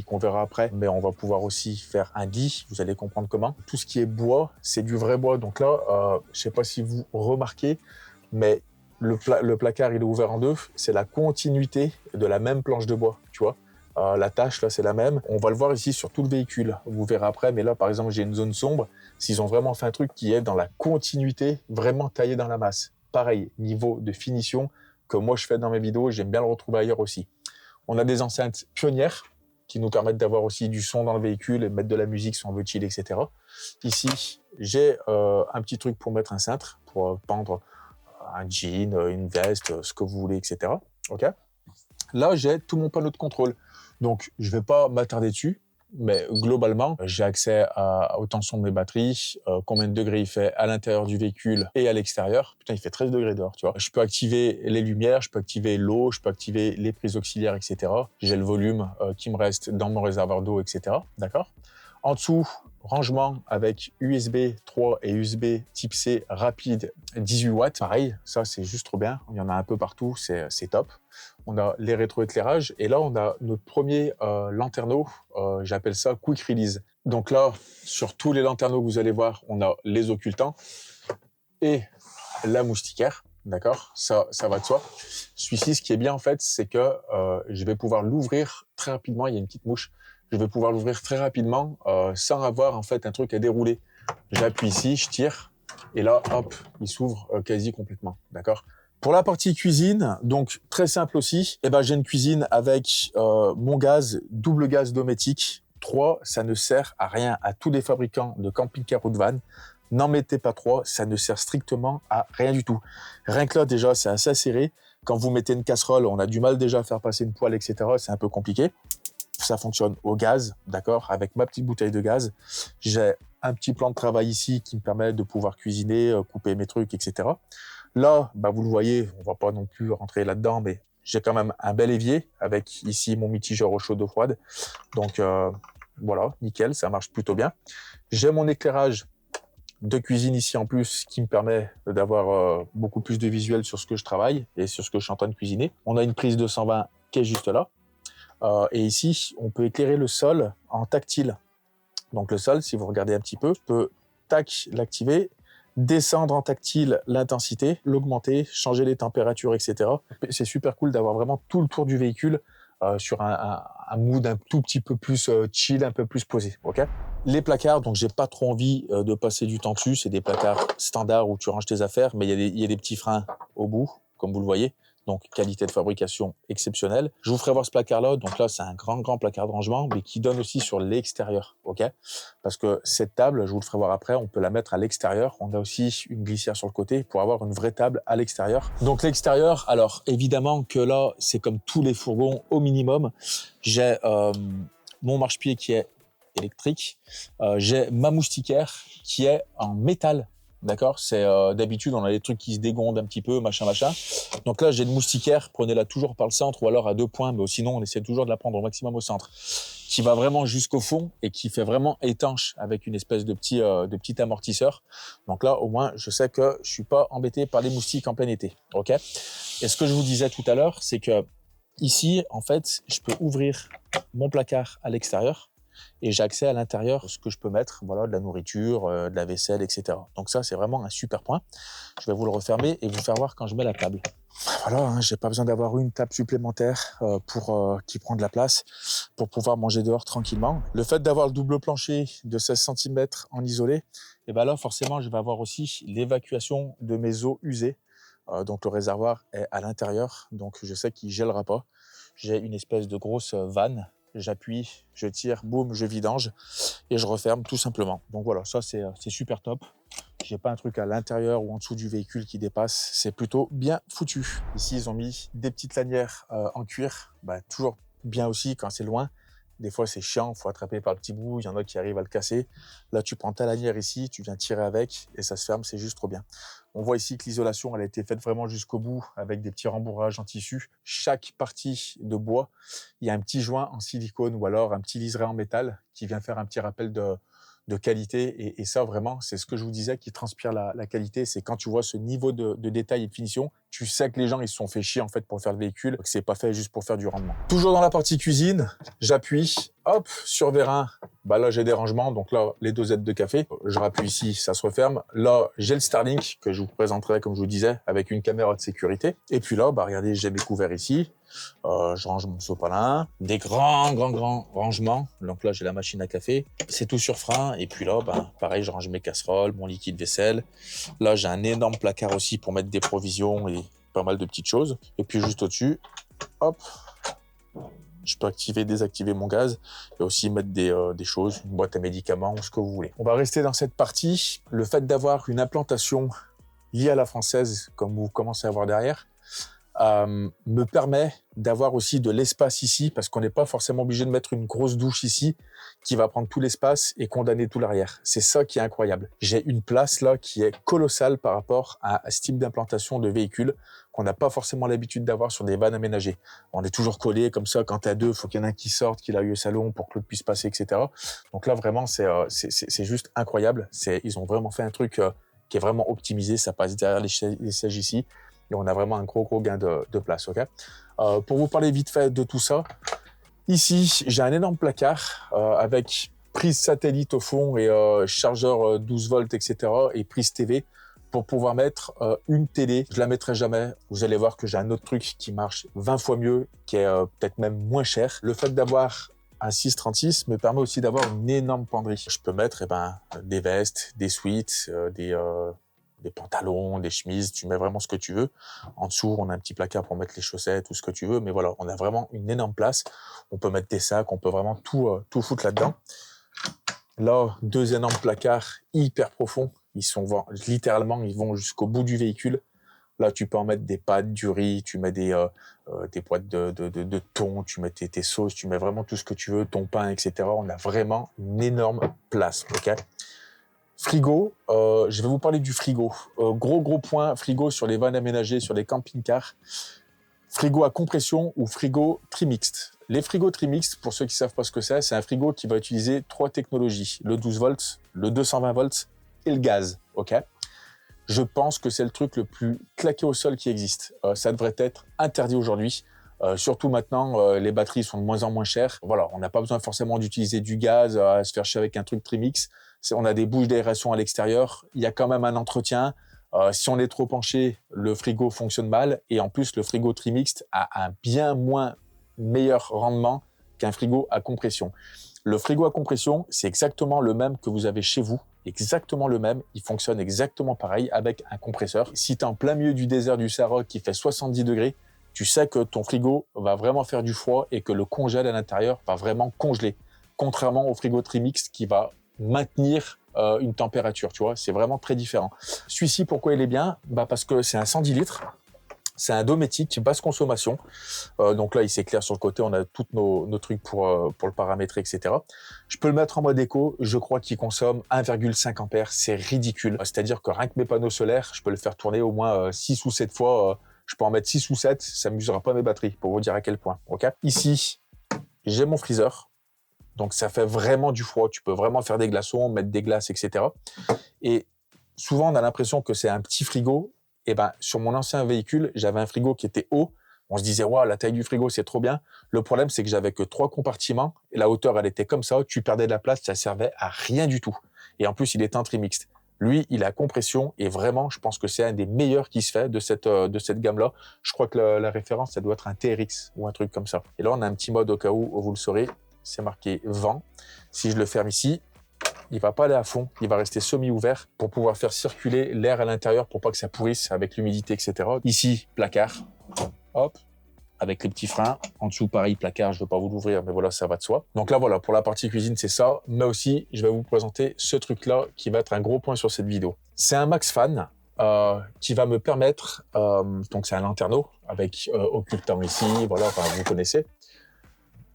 qu'on verra après. Mais on va pouvoir aussi faire un lit. Vous allez comprendre comment. Tout ce qui est bois, c'est du vrai bois. Donc là, je ne sais pas si vous remarquez, mais le placard, il est ouvert en deux. C'est la continuité de la même planche de bois, tu vois. La tâche, là, c'est la même. On va le voir ici sur tout le véhicule. Vous verrez après. Mais là, par exemple, j'ai une zone sombre. S'ils ont vraiment fait un truc qui est dans la continuité, vraiment taillé dans la masse. Pareil, niveau de finition, que moi je fais dans mes vidéos, j'aime bien le retrouver ailleurs aussi. On a des enceintes pionnières qui nous permettent d'avoir aussi du son dans le véhicule et mettre de la musique si on veut chill, etc. Ici, j'ai un petit truc pour mettre un cintre, pour pendre un jean, une veste, ce que vous voulez, etc. Okay. Là, j'ai tout mon panneau de contrôle. Donc, je ne vais pas m'attarder dessus. Mais globalement, j'ai accès aux tensions de mes batteries, combien de degrés il fait à l'intérieur du véhicule et à l'extérieur. Putain, il fait 13 degrés dehors, tu vois. Je peux activer les lumières, je peux activer l'eau, je peux activer les prises auxiliaires, etc. J'ai le volume qui me reste dans mon réservoir d'eau, etc. D'accord? En dessous, rangement avec USB 3 et USB type C rapide 18 watts. Pareil, ça c'est juste trop bien. Il y en a un peu partout, c'est top. On a les rétroéclairages et là on a notre premier lanterneau, j'appelle ça Quick Release. Donc là, sur tous les lanterneaux que vous allez voir, on a les occultants et la moustiquaire. D'accord, ça va de soi. Celui-ci, ce qui est bien en fait, c'est que je vais pouvoir l'ouvrir très rapidement. Il y a une petite mouche. Je vais pouvoir l'ouvrir très rapidement sans avoir en fait un truc à dérouler. J'appuie ici, je tire et là, hop, il s'ouvre quasi complètement. D'accord. Pour la partie cuisine, donc très simple aussi. Eh ben, j'ai une cuisine avec mon gaz, double gaz dométique. 3, ça ne sert à rien à tous les fabricants de camping-car ou de van. N'en mettez pas 3, ça ne sert strictement à rien du tout. Rien que là, déjà, c'est assez serré. Quand vous mettez une casserole, on a du mal déjà à faire passer une poêle, etc. C'est un peu compliqué. Ça fonctionne au gaz, d'accord, avec ma petite bouteille de gaz. J'ai un petit plan de travail ici qui me permet de pouvoir cuisiner, couper mes trucs, etc. Là, bah, vous le voyez, on va pas non plus rentrer là-dedans, mais j'ai quand même un bel évier avec ici mon mitigeur au chaud d'eau froide. Donc voilà, nickel, ça marche plutôt bien. J'ai mon éclairage de cuisine ici en plus qui me permet d'avoir beaucoup plus de visuel sur ce que je travaille et sur ce que je suis en train de cuisiner. On a une prise de 120 qui est juste là. Et ici, on peut éclairer le sol en tactile. Donc le sol, si vous regardez un petit peu, je peux tac, l'activer, descendre en tactile l'intensité, l'augmenter, changer les températures, etc. C'est super cool d'avoir vraiment tout le tour du véhicule sur un mood un tout petit peu plus chill, un peu plus posé. Ok. Les placards, donc j'ai pas trop envie de passer du temps dessus. C'est des placards standards où tu ranges tes affaires, mais il y a des petits freins au bout, comme vous le voyez. Donc, qualité de fabrication exceptionnelle. Je vous ferai voir ce placard-là. Donc là, c'est un grand placard de rangement, mais qui donne aussi sur l'extérieur, ok? Parce que cette table, je vous le ferai voir après, on peut la mettre à l'extérieur. On a aussi une glissière sur le côté pour avoir une vraie table à l'extérieur. Donc l'extérieur, alors évidemment que là, c'est comme tous les fourgons au minimum. J'ai mon marchepied qui est électrique. J'ai ma moustiquaire qui est en métal. D'accord, c'est d'habitude on a des trucs qui se dégondent un petit peu, machin. Donc là j'ai une moustiquaire, prenez-la toujours par le centre ou alors à 2 points, mais sinon on essaie toujours de la prendre au maximum au centre, qui va vraiment jusqu'au fond et qui fait vraiment étanche avec une espèce de petit amortisseur. Donc là au moins je sais que je suis pas embêté par les moustiques en plein été. Ok. Et ce que je vous disais tout à l'heure, c'est que ici en fait je peux ouvrir mon placard à l'extérieur. Et j'ai accès à l'intérieur ce que je peux mettre, voilà, de la nourriture, de la vaisselle, etc. Donc ça, c'est vraiment un super point. Je vais vous le refermer et vous faire voir quand je mets la table. Voilà, hein, j'ai pas besoin d'avoir une table supplémentaire qui prend de la place pour pouvoir manger dehors tranquillement. Le fait d'avoir le double plancher de 16 cm en isolé, et ben là, forcément, je vais avoir aussi l'évacuation de mes eaux usées. Donc le réservoir est à l'intérieur, donc je sais qu'il gèlera pas. J'ai une espèce de grosse vanne. J'appuie, je tire, boum, je vidange et je referme tout simplement. Donc voilà, ça c'est super top. J'ai pas un truc à l'intérieur ou en dessous du véhicule qui dépasse. C'est plutôt bien foutu. Ici, ils ont mis des petites lanières en cuir. Bah, toujours bien aussi quand c'est loin. Des fois, c'est chiant, il faut attraper par le petit bout. Il y en a qui arrivent à le casser. Là, tu prends ta lanière ici, tu viens tirer avec et ça se ferme. C'est juste trop bien. On voit ici que l'isolation, elle a été faite vraiment jusqu'au bout avec des petits rembourrages en tissu. Chaque partie de bois, il y a un petit joint en silicone ou alors un petit liseré en métal qui vient faire un petit rappel de qualité. Et ça, vraiment, c'est ce que je vous disais qui transpire la qualité. C'est quand tu vois ce niveau de détail et de finition, tu sais que les gens, ils se sont fait chier en fait pour faire le véhicule, que c'est pas fait juste pour faire du rendement. Toujours dans la partie cuisine, j'appuie, hop, sur vérin. Bah là, j'ai des rangements, donc là, les dosettes de café. Je rappuie ici, ça se referme. Là, j'ai le Starlink que je vous présenterai, comme je vous disais, avec une caméra de sécurité. Et puis là, bah regardez, j'ai mes couverts ici. Je range mon sopalin, des grands rangements. Donc là, j'ai la machine à café. C'est tout sur frein. Et puis là, bah, pareil, je range mes casseroles, mon liquide vaisselle. Là, j'ai un énorme placard aussi pour mettre des provisions et pas mal de petites choses. Et puis juste au-dessus, hop, je peux activer, désactiver mon gaz et aussi mettre des choses, une boîte à médicaments ou ce que vous voulez. On va rester dans cette partie. Le fait d'avoir une implantation liée à la française, comme vous commencez à voir derrière, me permet d'avoir aussi de l'espace ici, parce qu'on n'est pas forcément obligé de mettre une grosse douche ici qui va prendre tout l'espace et condamner tout l'arrière. C'est ça qui est incroyable. J'ai une place là qui est colossale par rapport à ce type d'implantation de véhicule qu'on n'a pas forcément l'habitude d'avoir sur des vannes aménagées. On est toujours collé comme ça, quand t'es à deux, il faut qu'il y en ait un qui sorte, qu'il aille au salon pour que l'autre puisse passer, etc. Donc là, vraiment, c'est juste incroyable. Ils ont vraiment fait un truc qui est vraiment optimisé. Ça passe derrière les sièges ici. Et on a vraiment un gros gain de place. Okay, pour vous parler vite fait de tout ça, ici, j'ai un énorme placard avec prise satellite au fond et chargeur 12 volts, etc. et prise TV pour pouvoir mettre une télé. Je la mettrai jamais. Vous allez voir que j'ai un autre truc qui marche 20 fois mieux, qui est peut-être même moins cher. Le fait d'avoir un 636 me permet aussi d'avoir une énorme penderie. Je peux mettre des vestes, des sweats, des pantalons, des chemises, tu mets vraiment ce que tu veux. En dessous, on a un petit placard pour mettre les chaussettes, tout ce que tu veux. Mais voilà, on a vraiment une énorme place. On peut mettre des sacs, on peut vraiment tout foutre là-dedans. Là, 2 énormes placards hyper profonds. Littéralement, ils vont jusqu'au bout du véhicule. Là, tu peux en mettre des pâtes, du riz, tu mets des boîtes de thon, tu mets tes sauces, tu mets vraiment tout ce que tu veux, ton pain, etc. On a vraiment une énorme place, ok ? Frigo, je vais vous parler du frigo. Gros point, frigo sur les vannes aménagées, sur les camping-cars. Frigo à compression ou frigo trimixte. Les frigos trimixtes, pour ceux qui ne savent pas ce que c'est un frigo qui va utiliser 3 technologies. Le 12 volts, le 220 volts et le gaz. Ok ? Je pense que c'est le truc le plus claqué au sol qui existe. Ça devrait être interdit aujourd'hui. Surtout maintenant, les batteries sont de moins en moins chères. Voilà, on n'a pas besoin forcément d'utiliser du gaz à se faire chier avec un truc trimix. On a des bouches d'aération à l'extérieur. Il y a quand même un entretien. Si on est trop penché, le frigo fonctionne mal. Et en plus, le frigo trimixte a un bien moins meilleur rendement qu'un frigo à compression. Le frigo à compression, c'est exactement le même que vous avez chez vous. Exactement le même. Il fonctionne exactement pareil avec un compresseur. Si tu es en plein milieu du désert du Sahara qui fait 70 degrés, tu sais que ton frigo va vraiment faire du froid et que le congèle à l'intérieur va vraiment congeler. Contrairement au frigo trimix qui va maintenir une température, tu vois, c'est vraiment très différent. Celui-ci, pourquoi il est bien ? Parce que c'est un 110 litres, c'est un Dometic, basse consommation. Donc là, il s'éclaire sur le côté, on a tous nos trucs pour le paramétrer, etc. Je peux le mettre en mode éco, je crois qu'il consomme 1,5 ampères, c'est ridicule. C'est-à-dire que rien que mes panneaux solaires, je peux le faire tourner au moins 6 ou 7 fois. Je peux en mettre 6 ou 7, ça ne m'usera pas mes batteries, pour vous dire à quel point. Okay, ici, j'ai mon freezer. Donc, ça fait vraiment du froid. Tu peux vraiment faire des glaçons, mettre des glaces, etc. Et souvent, on a l'impression que c'est un petit frigo. Et sur mon ancien véhicule, j'avais un frigo qui était haut. On se disait, waouh, la taille du frigo, c'est trop bien. Le problème, c'est que j'avais que 3 compartiments. Et la hauteur, elle était comme ça. Tu perdais de la place, ça servait à rien du tout. Et en plus, il était un trimixte. Lui, il a compression. Et vraiment, je pense que c'est un des meilleurs qui se fait de cette gamme-là. Je crois que la référence, ça doit être un TRX ou un truc comme ça. Et là, on a un petit mode au cas où vous le saurez. C'est marqué vent. Si je le ferme ici, il va pas aller à fond, il va rester semi-ouvert pour pouvoir faire circuler l'air à l'intérieur pour pas que ça pourrisse avec l'humidité, etc. Ici, placard, hop, avec les petits freins. En dessous, pareil, placard, je ne veux pas vous l'ouvrir, mais voilà, ça va de soi. Donc là, voilà, pour la partie cuisine, c'est ça. Mais aussi, je vais vous présenter ce truc-là qui va être un gros point sur cette vidéo. C'est un MaxFan qui va me permettre, donc c'est un lanterneau avec occultant ici, voilà, enfin, vous connaissez.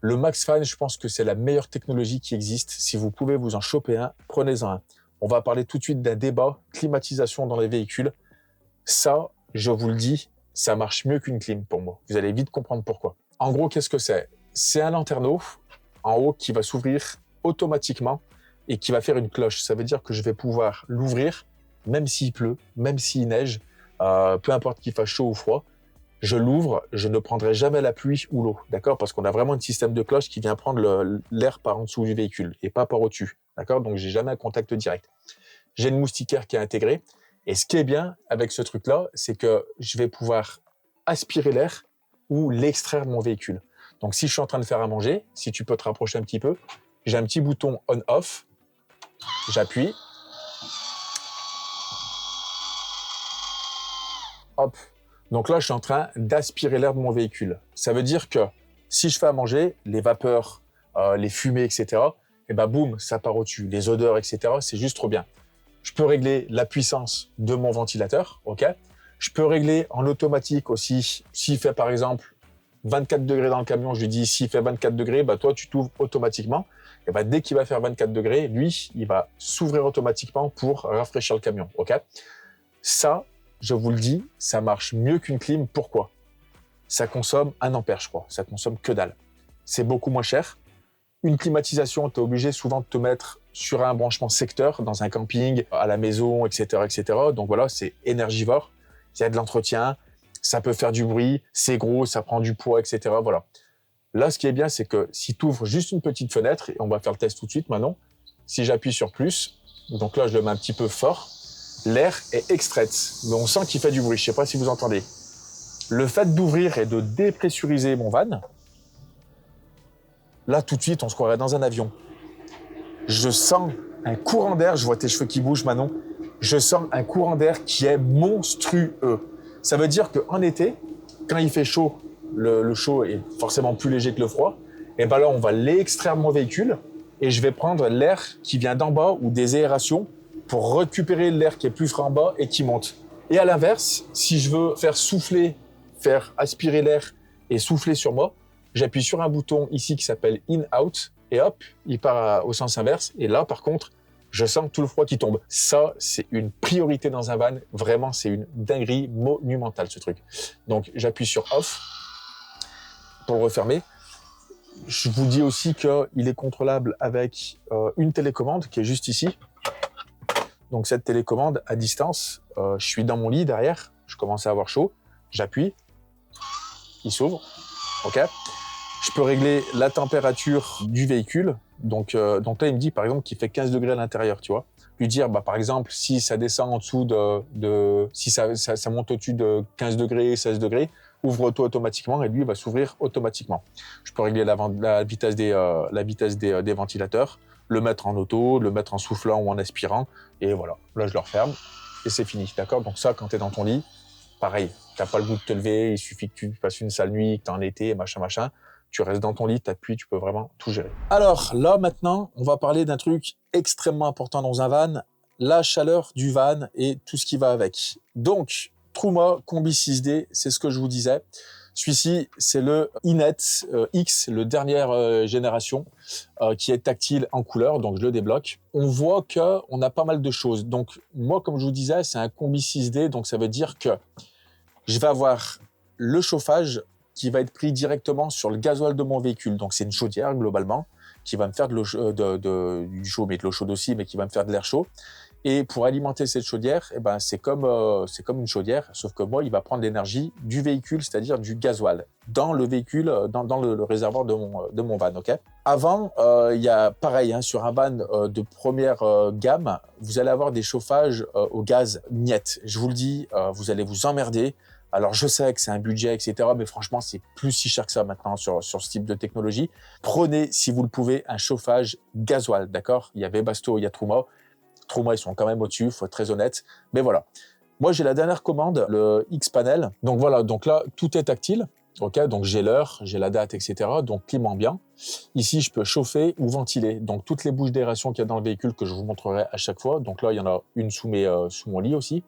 Le MaxFan, je pense que c'est la meilleure technologie qui existe. Si vous pouvez vous en choper un, prenez-en un. On va parler tout de suite d'un débat climatisation dans les véhicules. Ça, je vous le dis, ça marche mieux qu'une clim pour moi. Vous allez vite comprendre pourquoi. En gros, qu'est-ce que c'est ? C'est un lanterneau en haut qui va s'ouvrir automatiquement et qui va faire une cloche. Ça veut dire que je vais pouvoir l'ouvrir, même s'il pleut, même s'il neige, peu importe qu'il fasse chaud ou froid. Je l'ouvre, je ne prendrai jamais la pluie ou l'eau, d'accord ? Parce qu'on a vraiment un système de cloche qui vient prendre l'air par en dessous du véhicule et pas par au-dessus, d'accord ? Donc, j'ai jamais un contact direct. J'ai une moustiquaire qui est intégrée. Et ce qui est bien avec ce truc-là, c'est que je vais pouvoir aspirer l'air ou l'extraire de mon véhicule. Donc, si je suis en train de faire à manger, si tu peux te rapprocher un petit peu, j'ai un petit bouton on-off, j'appuie, hop. Donc là, je suis en train d'aspirer l'air de mon véhicule. Ça veut dire que si je fais à manger, les vapeurs, les fumées, etc., et boum, ça part au-dessus. Les odeurs, etc., c'est juste trop bien. Je peux régler la puissance de mon ventilateur, ok ? Je peux régler en automatique aussi. S'il fait par exemple 24 degrés dans le camion, je lui dis s'il fait 24 degrés, bah toi tu t'ouvres automatiquement. Et bah dès qu'il va faire 24 degrés, lui, il va s'ouvrir automatiquement pour rafraîchir le camion. Ok? Ça, je vous le dis, ça marche mieux qu'une clim. Pourquoi? Ça consomme 1 ampère, je crois. Ça consomme que dalle. C'est beaucoup moins cher. Une climatisation, tu es obligé souvent de te mettre sur un branchement secteur, dans un camping, à la maison, etc., etc. Donc voilà, c'est énergivore. Il y a de l'entretien, ça peut faire du bruit, c'est gros, ça prend du poids, etc. Voilà. Là, ce qui est bien, c'est que si tu ouvres juste une petite fenêtre, et on va faire le test tout de suite maintenant, si j'appuie sur plus, donc là, je le mets un petit peu fort, l'air est extrait, mais on sent qu'il fait du bruit. Je ne sais pas si vous entendez. Le fait d'ouvrir et de dépressuriser mon van, là, tout de suite, on se croirait dans un avion. Je sens un courant d'air, je vois tes cheveux qui bougent, Manon, je sens un courant d'air qui est monstrueux. Ça veut dire qu'en été, quand il fait chaud, le chaud est forcément plus léger que le froid, et ben là, on va l'extraire de mon véhicule et je vais prendre l'air qui vient d'en bas ou des aérations pour récupérer l'air qui est plus frais en bas et qui monte. Et à l'inverse, si je veux faire souffler, faire aspirer l'air et souffler sur moi, j'appuie sur un bouton ici qui s'appelle In-Out et hop, il part au sens inverse. Et là, par contre, je sens tout le froid qui tombe. Ça, c'est une priorité dans un van. Vraiment, c'est une dinguerie monumentale, ce truc. Donc, j'appuie sur Off pour le refermer. Je vous dis aussi qu'il est contrôlable avec une télécommande qui est juste ici. Donc, cette télécommande à distance, je suis dans mon lit derrière, je commence à avoir chaud, j'appuie, il s'ouvre, ok. Je peux régler la température du véhicule. Donc là, il me dit, par exemple, qu'il fait 15 degrés à l'intérieur, tu vois. Lui dire, bah, par exemple, si ça descend en dessous si ça monte au-dessus de 15 degrés, 16 degrés, ouvre-toi automatiquement et lui, il va s'ouvrir automatiquement. Je peux régler la vitesse des ventilateurs, le mettre en auto, le mettre en soufflant ou en aspirant. Et voilà, là, je le referme et c'est fini, d'accord? Donc ça, quand tu es dans ton lit, pareil, t'as pas le goût de te lever, il suffit que tu passes une sale nuit, que t'es en été, machin. Tu restes dans ton lit, t'appuies, tu peux vraiment tout gérer. Alors là, maintenant, on va parler d'un truc extrêmement important dans un van, la chaleur du van et tout ce qui va avec. Donc, Truma Combi 6D, c'est ce que je vous disais. Celui-ci, c'est le Inet X, le dernière génération, qui est tactile en couleur, donc je le débloque. On voit qu'on a pas mal de choses. Donc, moi, comme je vous disais, c'est un Combi 6D, donc ça veut dire que je vais avoir le chauffage qui va être pris directement sur le gasoil de mon véhicule. Donc, c'est une chaudière, globalement, qui va me faire du chaud, mais de l'eau chaude aussi, mais qui va me faire de l'air chaud. Et pour alimenter cette chaudière, eh ben, c'est comme une chaudière, sauf que moi, il va prendre l'énergie du véhicule, c'est-à-dire du gasoil, dans le véhicule, dans le réservoir de mon van. Okay. Avant, il y a pareil, hein, sur un van de première gamme, vous allez avoir des chauffages au gaz niet. Je vous le dis, vous allez vous emmerder. Alors, je sais que c'est un budget, etc., mais franchement, c'est plus si cher que ça maintenant sur ce type de technologie. Prenez, si vous le pouvez, un chauffage gasoil, d'accord? Il y a Webasto, il y a Truma. Truma, ils sont quand même au-dessus, il faut être très honnête. Mais voilà. Moi, j'ai la dernière commande, le X-Panel. Donc voilà, donc là, tout est tactile. Ok, donc j'ai l'heure, j'ai la date, etc. Donc, climat ambiant. Ici, je peux chauffer ou ventiler. Donc, toutes les bouches d'aération qu'il y a dans le véhicule que je vous montrerai à chaque fois. Donc là, il y en a une sous mon lit aussi.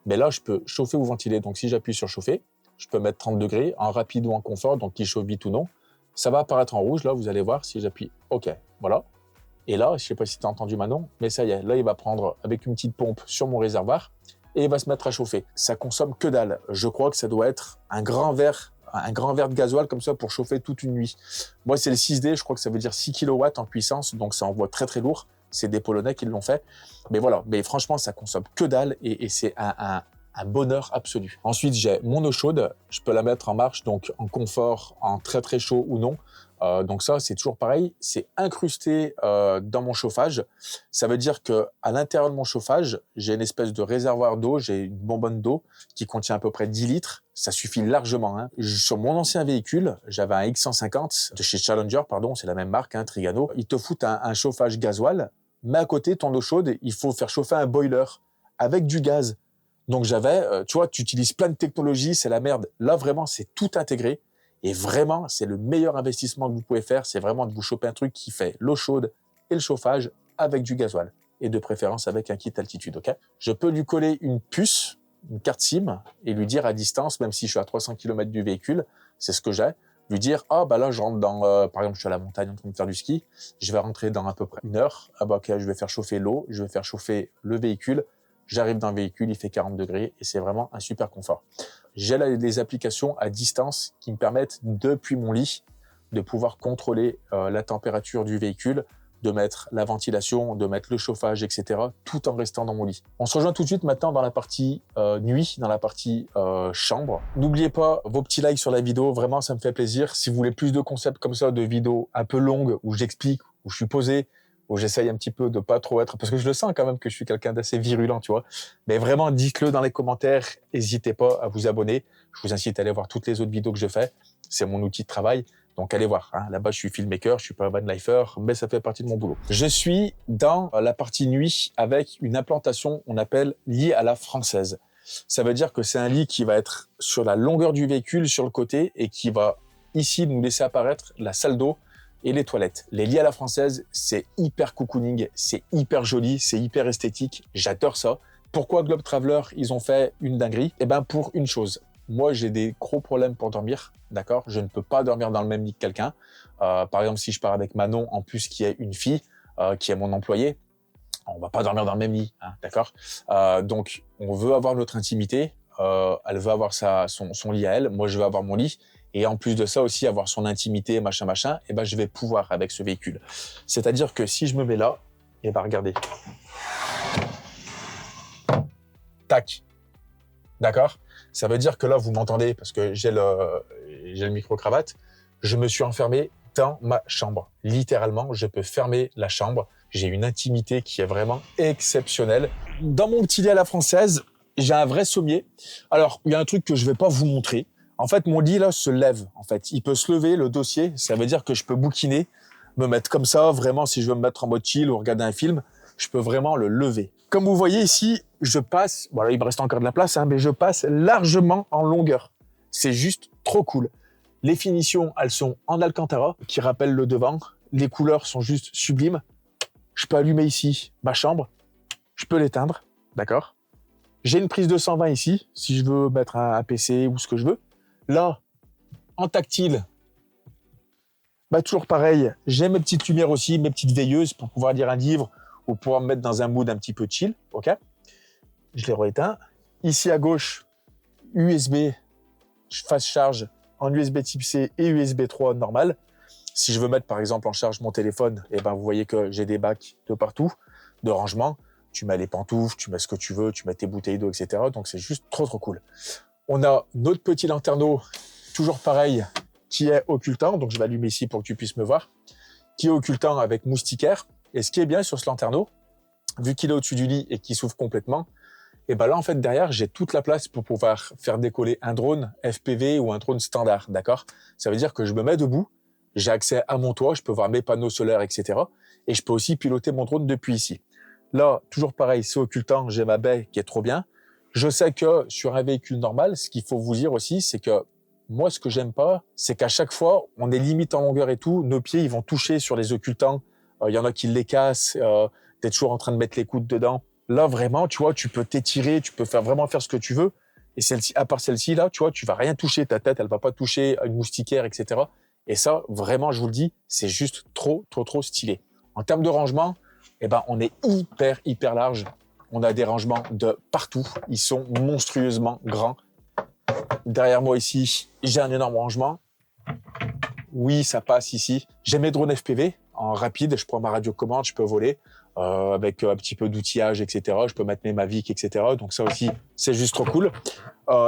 Mais là, je peux chauffer ou ventiler. Donc, si j'appuie sur chauffer, je peux mettre 30 degrés en rapide ou en confort, donc qui chauffe vite ou non. Ça va apparaître en rouge. Là, vous allez voir si j'appuie OK. Voilà. Et là, je ne sais pas si tu as entendu Manon, mais ça y est, là, il va prendre avec une petite pompe sur mon réservoir et il va se mettre à chauffer. Ça consomme que dalle. Je crois que ça doit être un grand verre de gasoil comme ça pour chauffer toute une nuit. Moi, c'est le 6D, je crois que ça veut dire 6 kW en puissance, donc ça envoie très très lourd. C'est des Polonais qui l'ont fait. Mais voilà, mais franchement, ça consomme que dalle et c'est un bonheur absolu. Ensuite, j'ai mon eau chaude. Je peux la mettre en marche, donc en confort, en très très chaud ou non. Donc ça, c'est toujours pareil. C'est incrusté dans mon chauffage. Ça veut dire que à l'intérieur de mon chauffage, j'ai une espèce de réservoir d'eau. J'ai une bonbonne d'eau qui contient à peu près 10 litres. Ça suffit largement. Hein. Sur mon ancien véhicule, j'avais un X150 de chez Challenger, pardon, c'est la même marque, hein, Trigano. Ils te foutent un chauffage gasoil. Mais à côté, ton eau chaude, il faut faire chauffer un boiler avec du gaz. Donc tu vois, tu utilises plein de technologies, c'est la merde. Là, vraiment, c'est tout intégré. Et vraiment, c'est le meilleur investissement que vous pouvez faire. C'est vraiment de vous choper un truc qui fait l'eau chaude et le chauffage avec du gasoil. Et de préférence avec un kit altitude, ok? Je peux lui coller une puce une carte SIM et lui dire à distance, même si je suis à 300 km du véhicule, c'est ce que j'ai, lui dire, ah bah là je rentre dans, par exemple je suis à la montagne en train de faire du ski, je vais rentrer dans à peu près 1 heure, ah bah ok, je vais faire chauffer l'eau, je vais faire chauffer le véhicule, j'arrive dans le véhicule, il fait 40 degrés et c'est vraiment un super confort. J'ai des applications à distance qui me permettent depuis mon lit de pouvoir contrôler la température du véhicule, de mettre la ventilation, de mettre le chauffage, etc., tout en restant dans mon lit. On se rejoint tout de suite maintenant dans la partie nuit, dans la partie chambre. N'oubliez pas vos petits likes sur la vidéo, vraiment ça me fait plaisir. Si vous voulez plus de concepts comme ça, de vidéos un peu longues, où j'explique, où je suis posé, où j'essaye un petit peu de pas trop être, parce que je le sens quand même que je suis quelqu'un d'assez virulent, tu vois. Mais vraiment, dites-le dans les commentaires, n'hésitez pas à vous abonner. Je vous incite à aller voir toutes les autres vidéos que je fais. C'est mon outil de travail. Donc allez voir, hein. Là-bas je suis filmmaker, je suis pas un vanlifer, mais ça fait partie de mon boulot. Je suis dans la partie nuit avec une implantation, on appelle lit à la française. Ça veut dire que c'est un lit qui va être sur la longueur du véhicule, sur le côté, et qui va ici nous laisser apparaître la salle d'eau et les toilettes. Les lits à la française, c'est hyper cocooning, c'est hyper joli, c'est hyper esthétique, j'adore ça. Pourquoi Globe Traveler, ils ont fait une dinguerie? Eh ben pour une chose. Moi, j'ai des gros problèmes pour dormir, d'accord? Je ne peux pas dormir dans le même lit que quelqu'un. Par exemple, si je pars avec Manon, en plus qui est une fille, qui est mon employée, on va pas dormir dans le même lit, hein, d'accord? Donc, on veut avoir notre intimité. Elle veut avoir son lit à elle. Moi, je veux avoir mon lit. Et en plus de ça aussi, avoir son intimité, machin, machin. Et ben, je vais pouvoir avec ce véhicule. C'est-à-dire que si je me mets là, et ben, regardez. Tac. D'accord? Ça veut dire que là, vous m'entendez parce que j'ai le micro-cravate. Je me suis enfermé dans ma chambre. Littéralement, je peux fermer la chambre. J'ai une intimité qui est vraiment exceptionnelle. Dans mon petit lit à la française, j'ai un vrai sommier. Alors, il y a un truc que je vais pas vous montrer. En fait, mon lit, là, se lève. En fait, il peut se lever, le dossier. Ça veut dire que je peux bouquiner, me mettre comme ça. Vraiment, si je veux me mettre en mode chill ou regarder un film, je peux vraiment le lever. Comme vous voyez ici, je passe, voilà, il me reste encore de la place, hein, mais je passe largement en longueur. C'est juste trop cool. Les finitions, elles sont en Alcantara, qui rappellent le devant. Les couleurs sont juste sublimes. Je peux allumer ici ma chambre. Je peux l'éteindre, d'accord? J'ai une prise de 120 ici, si je veux mettre un PC ou ce que je veux. Là, en tactile, bah toujours pareil, j'ai mes petites lumières aussi, mes petites veilleuses pour pouvoir lire un livre ou pouvoir me mettre dans un mood un petit peu chill, ok? Je les rééteins. Ici à gauche, USB, fast charge en USB type C et USB 3 normal. Si je veux mettre par exemple en charge mon téléphone, eh ben vous voyez que j'ai des bacs de partout, de rangement. Tu mets les pantoufles, tu mets ce que tu veux, tu mets tes bouteilles d'eau, etc. Donc c'est juste trop cool. On a notre petit lanterneau, toujours pareil, qui est occultant. Donc je vais allumer ici pour que tu puisses me voir. Qui est occultant avec moustiquaire. Et ce qui est bien sur ce lanterneau, vu qu'il est au-dessus du lit et qu'il s'ouvre complètement, et ben là, en fait, derrière, j'ai toute la place pour pouvoir faire décoller un drone FPV ou un drone standard, d'accord? Ça veut dire que je me mets debout, j'ai accès à mon toit, je peux voir mes panneaux solaires, etc. Et je peux aussi piloter mon drone depuis ici. Là, toujours pareil, c'est occultant, j'ai ma baie qui est trop bien. Je sais que sur un véhicule normal, ce qu'il faut vous dire aussi, c'est que moi, ce que j'aime pas, c'est qu'à chaque fois, on est limite en longueur et tout, nos pieds, ils vont toucher sur les occultants. Il y en a qui les cassent, t'es toujours en train de mettre les coudes dedans. Là, vraiment, tu vois, tu peux t'étirer, tu peux vraiment faire ce que tu veux. Et celle-ci, à part celle-ci, là, tu vois, tu vas rien toucher. Ta tête, elle va pas toucher une moustiquaire, etc. Et ça, vraiment, je vous le dis, c'est juste trop stylé. En termes de rangement, eh ben, on est hyper large. On a des rangements de partout. Ils sont monstrueusement grands. Derrière moi ici, j'ai un énorme rangement. Oui, ça passe ici. J'ai mes drones FPV en rapide. Je prends ma radiocommande, je peux voler. Avec un petit peu d'outillage, etc. Je peux mettre mes Mavic, etc. Donc ça aussi, c'est juste trop cool.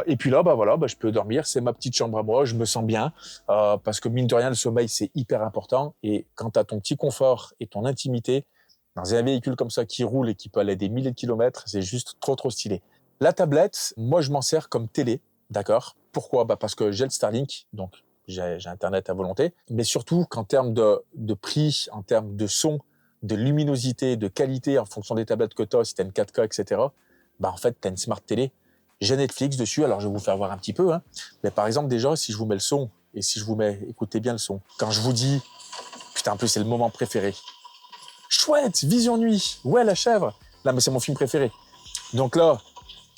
Et puis là, bah voilà, bah je peux dormir. C'est ma petite chambre à moi. Je me sens bien parce que mine de rien, le sommeil c'est hyper important. Et quand tu as ton petit confort et ton intimité dans un véhicule comme ça qui roule et qui peut aller des milliers de kilomètres, c'est juste trop stylé. La tablette, moi je m'en sers comme télé, d'accord? Pourquoi? Bah parce que j'ai le Starlink, donc j'ai Internet à volonté. Mais surtout qu'en termes de prix, en termes de son, de luminosité, de qualité en fonction des tablettes que tu as, si tu as une 4K, etc., bah en fait, tu as une smart télé. J'ai Netflix dessus, alors je vais vous faire voir un petit peu. Hein. Mais par exemple, déjà, si je vous mets le son, et si je vous mets, écoutez bien le son, quand je vous dis, putain, en plus, c'est le moment préféré. Chouette, Vision Nuit, ouais, la chèvre. Là, mais c'est mon film préféré. Donc là,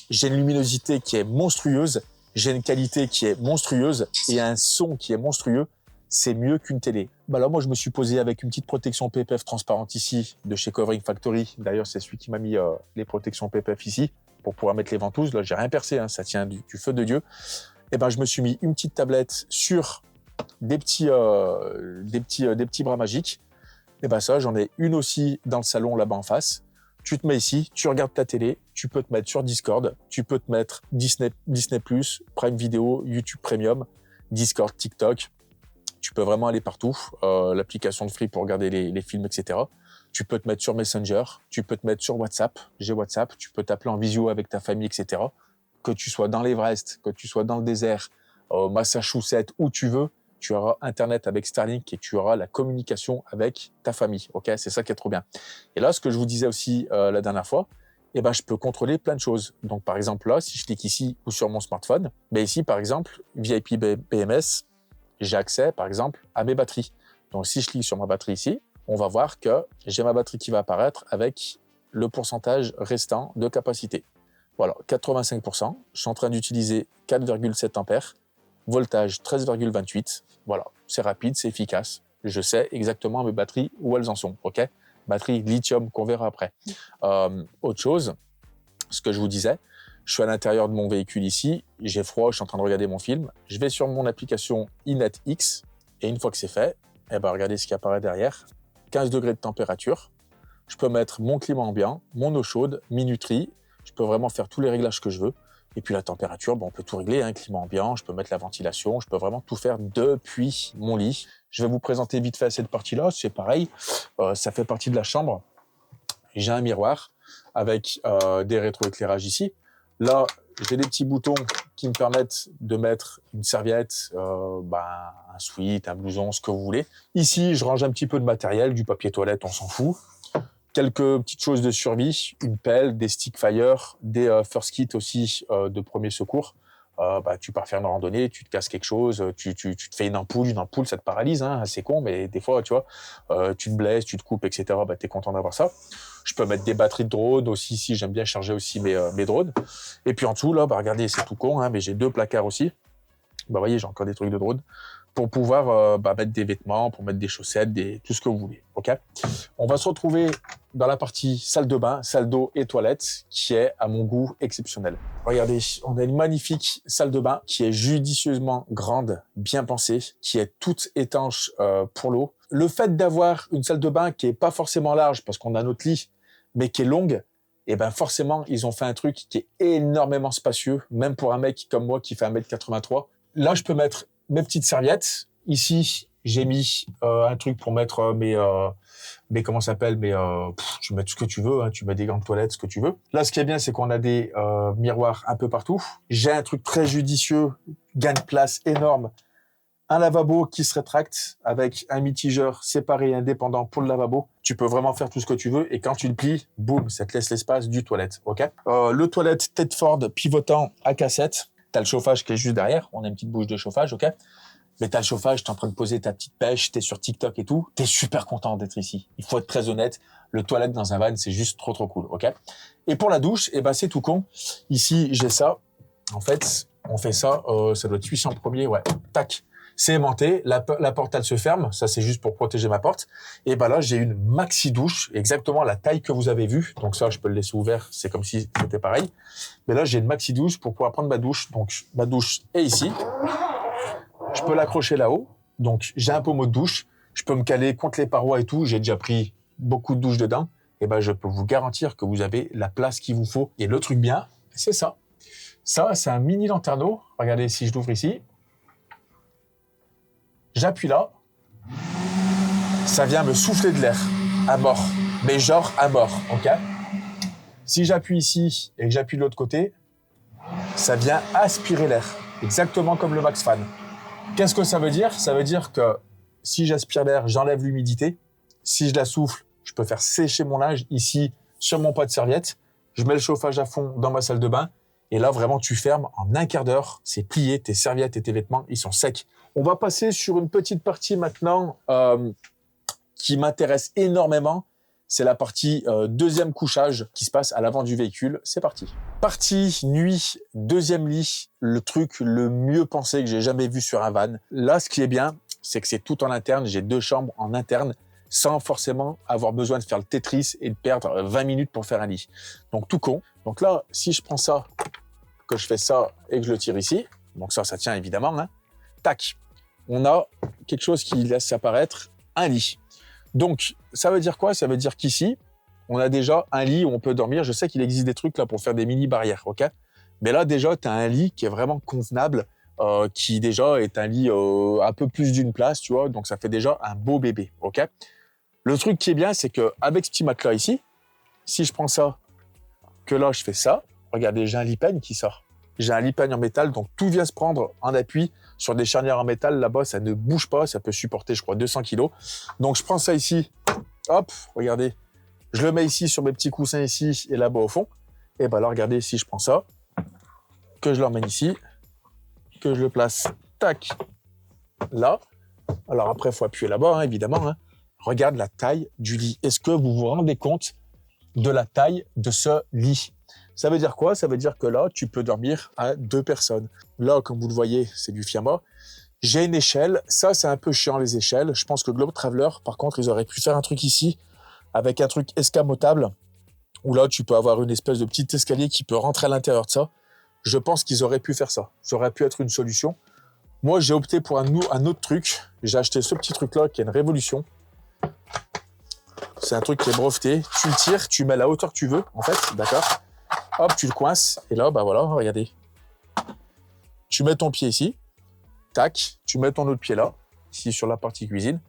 j'ai une luminosité qui est monstrueuse, j'ai une qualité qui est monstrueuse et un son qui est monstrueux. C'est mieux qu'une télé. Bah là, moi, je me suis posé avec une petite protection PPF transparente ici de chez Covering Factory. D'ailleurs, c'est celui qui m'a mis les protections PPF ici pour pouvoir mettre les ventouses. Là, j'ai rien percé, hein, ça tient du feu de Dieu. Et ben, je me suis mis une petite tablette sur des petits bras magiques. Et ben ça, j'en ai une aussi dans le salon là-bas en face. Tu te mets ici, tu regardes ta télé, tu peux te mettre sur Discord, tu peux te mettre Disney+, Prime Video, YouTube Premium, Discord, TikTok. Tu peux vraiment aller partout. L'application de Free pour regarder les films, etc. Tu peux te mettre sur Messenger, tu peux te mettre sur WhatsApp. J'ai WhatsApp, tu peux t'appeler en visio avec ta famille, etc. Que tu sois dans l'Everest, que tu sois dans le désert, Massachusetts, où tu veux, tu auras Internet avec Starlink et tu auras la communication avec ta famille. Ok, c'est ça qui est trop bien. Et là, ce que je vous disais aussi la dernière fois, eh ben, je peux contrôler plein de choses. Donc, par exemple, là, si je clique ici ou sur mon smartphone, ben ici, par exemple, VIP BMS, j'ai accès, par exemple, à mes batteries. Donc, si je clique sur ma batterie ici, on va voir que j'ai ma batterie qui va apparaître avec le pourcentage restant de capacité. Voilà, 85%. Je suis en train d'utiliser 4,7 ampères, voltage 13,28. Voilà, c'est rapide, c'est efficace. Je sais exactement mes batteries où elles en sont. Ok, batterie lithium qu'on verra après. Autre chose, ce que je vous disais, je suis à l'intérieur de mon véhicule ici, j'ai froid, je suis en train de regarder mon film. Je vais sur mon application iNetX et une fois que c'est fait, eh ben, regardez ce qui apparaît derrière. 15 degrés de température. Je peux mettre mon climat ambiant, mon eau chaude, minuterie. Je peux vraiment faire tous les réglages que je veux. Et puis la température, bon, on peut tout régler, hein, climat ambiant, je peux mettre la ventilation, je peux vraiment tout faire depuis mon lit. Je vais vous présenter vite fait cette partie-là, c'est pareil, ça fait partie de la chambre. J'ai un miroir avec des rétroéclairages ici. Là, j'ai des petits boutons qui me permettent de mettre une serviette, un sweat, un blouson, ce que vous voulez. Ici, je range un petit peu de matériel, du papier toilette, on s'en fout. Quelques petites choses de survie, une pelle, des stick fire, des first kits aussi de premier secours. Tu pars faire une randonnée, tu te casses quelque chose, tu te fais une ampoule, ça te paralyse, hein, c'est con, mais des fois, tu vois, tu te blesses, tu te coupes, etc. T'es content d'avoir ça. Je peux mettre des batteries de drones aussi, ici, j'aime bien charger aussi mes drones. Et puis en dessous, là, regardez, c'est tout con, hein, mais j'ai 2 placards aussi. Vous voyez, j'ai encore des trucs de drone pour pouvoir mettre des vêtements, pour mettre des chaussettes, tout ce que vous voulez. Ok. On va se retrouver dans la partie salle de bain, salle d'eau et toilette, qui est à mon goût exceptionnelle. Regardez, on a une magnifique salle de bain qui est judicieusement grande, bien pensée, qui est toute étanche pour l'eau. Le fait d'avoir une salle de bain qui est pas forcément large parce qu'on a notre lit, mais qui est longue, et ben forcément, ils ont fait un truc qui est énormément spacieux, même pour un mec comme moi qui fait 1m83. Là, je peux mettre mes petites serviettes. Ici, j'ai mis un truc pour mettre comment ça s'appelle, tu mets tout ce que tu veux, hein, tu mets des gants de toilette, ce que tu veux. Là, ce qui est bien, c'est qu'on a des miroirs un peu partout. J'ai un truc très judicieux, gain de place énorme. Un lavabo qui se rétracte avec un mitigeur séparé et indépendant pour le lavabo. Tu peux vraiment faire tout ce que tu veux et quand tu le plies, boum, ça te laisse l'espace du toilette. Ok. Le toilette Tedford pivotant à cassette. T'as le chauffage qui est juste derrière. On a une petite bouche de chauffage, ok. Mais t'as le chauffage, t'es en train de poser ta petite pêche, t'es sur TikTok et tout. T'es super content d'être ici. Il faut être très honnête. Le toilette dans un van, c'est juste trop cool, ok. Et pour la douche, c'est tout con. Ici, j'ai ça. En fait, on fait ça. Ça doit être 800 premier, ouais. Tac. C'est aimanté, la porte elle se ferme, ça c'est juste pour protéger ma porte. Et là j'ai une maxi douche, exactement la taille que vous avez vue. Donc ça je peux le laisser ouvert, c'est comme si c'était pareil. Mais là j'ai une maxi douche pour pouvoir prendre ma douche. Donc ma douche est ici. Je peux l'accrocher là-haut. Donc j'ai un pommeau de douche. Je peux me caler contre les parois et tout. J'ai déjà pris beaucoup de douches dedans. Et je peux vous garantir que vous avez la place qu'il vous faut. Et le truc bien, c'est ça. Ça c'est un mini lanterneau. Regardez si je l'ouvre ici. J'appuie là, ça vient me souffler de l'air, à mort, mais genre à mort, ok. Si j'appuie ici et que j'appuie de l'autre côté, ça vient aspirer l'air, exactement comme le Max Fan. Qu'est-ce que ça veut dire? Ça veut dire que si j'aspire l'air, j'enlève l'humidité. Si je la souffle, je peux faire sécher mon linge ici sur mon pot de serviette. Je mets le chauffage à fond dans ma salle de bain. Et là, vraiment, tu fermes en un quart d'heure. C'est plié, tes serviettes et tes vêtements, ils sont secs. On va passer sur une petite partie maintenant qui m'intéresse énormément. c'est la partie deuxième couchage qui se passe à l'avant du véhicule. C'est parti. Partie nuit, deuxième lit, le truc le mieux pensé que j'ai jamais vu sur un van. Là, ce qui est bien, c'est que c'est tout en interne. J'ai 2 chambres en interne sans forcément avoir besoin de faire le Tetris et de perdre 20 minutes pour faire un lit. Donc, tout con. Donc là, si je prends ça, que je fais ça et que je le tire ici, donc ça tient évidemment, hein, tac, on a quelque chose qui laisse apparaître un lit. Donc, ça veut dire quoi? Ça veut dire qu'ici, on a déjà un lit où on peut dormir. Je sais qu'il existe des trucs là pour faire des mini-barrières, ok? Mais là, déjà, tu as un lit qui est vraiment convenable, qui déjà est un lit un peu plus d'une place, tu vois? Donc, ça fait déjà un beau bébé, ok? Le truc qui est bien, c'est qu'avec ce petit matelas ici, si je prends ça, que là, je fais ça, regardez, j'ai un lit-peigne qui sort. J'ai un lit-peigne en métal, donc tout vient se prendre en appui sur des charnières en métal. Là-bas, ça ne bouge pas, ça peut supporter, je crois, 200 kilos. Donc, je prends ça ici, hop, regardez, je le mets ici sur mes petits coussins ici et là-bas au fond. Et ben là, regardez, si je prends ça, que je l'emmène ici, que je le place, tac, là. Alors après, il faut appuyer là-bas, hein, évidemment. Hein. Regarde la taille du lit. Est-ce que vous vous rendez compte de la taille de ce lit? Ça veut dire quoi? Ça veut dire que là, tu peux dormir à 2 personnes. Là, comme vous le voyez, c'est du Fiamma. J'ai une échelle. Ça, c'est un peu chiant, les échelles. Je pense que Globe Traveler, par contre, ils auraient pu faire un truc ici avec un truc escamotable où là, tu peux avoir une espèce de petit escalier qui peut rentrer à l'intérieur de ça. Je pense qu'ils auraient pu faire ça. Ça aurait pu être une solution. Moi, j'ai opté pour un autre truc. J'ai acheté ce petit truc-là qui est une révolution. C'est un truc qui est breveté. Tu le tires, tu mets la hauteur que tu veux, en fait, d'accord? Hop, tu le coinces, et là, bah voilà, regardez. Tu mets ton pied ici, tac, tu mets ton autre pied là, ici sur la partie cuisine,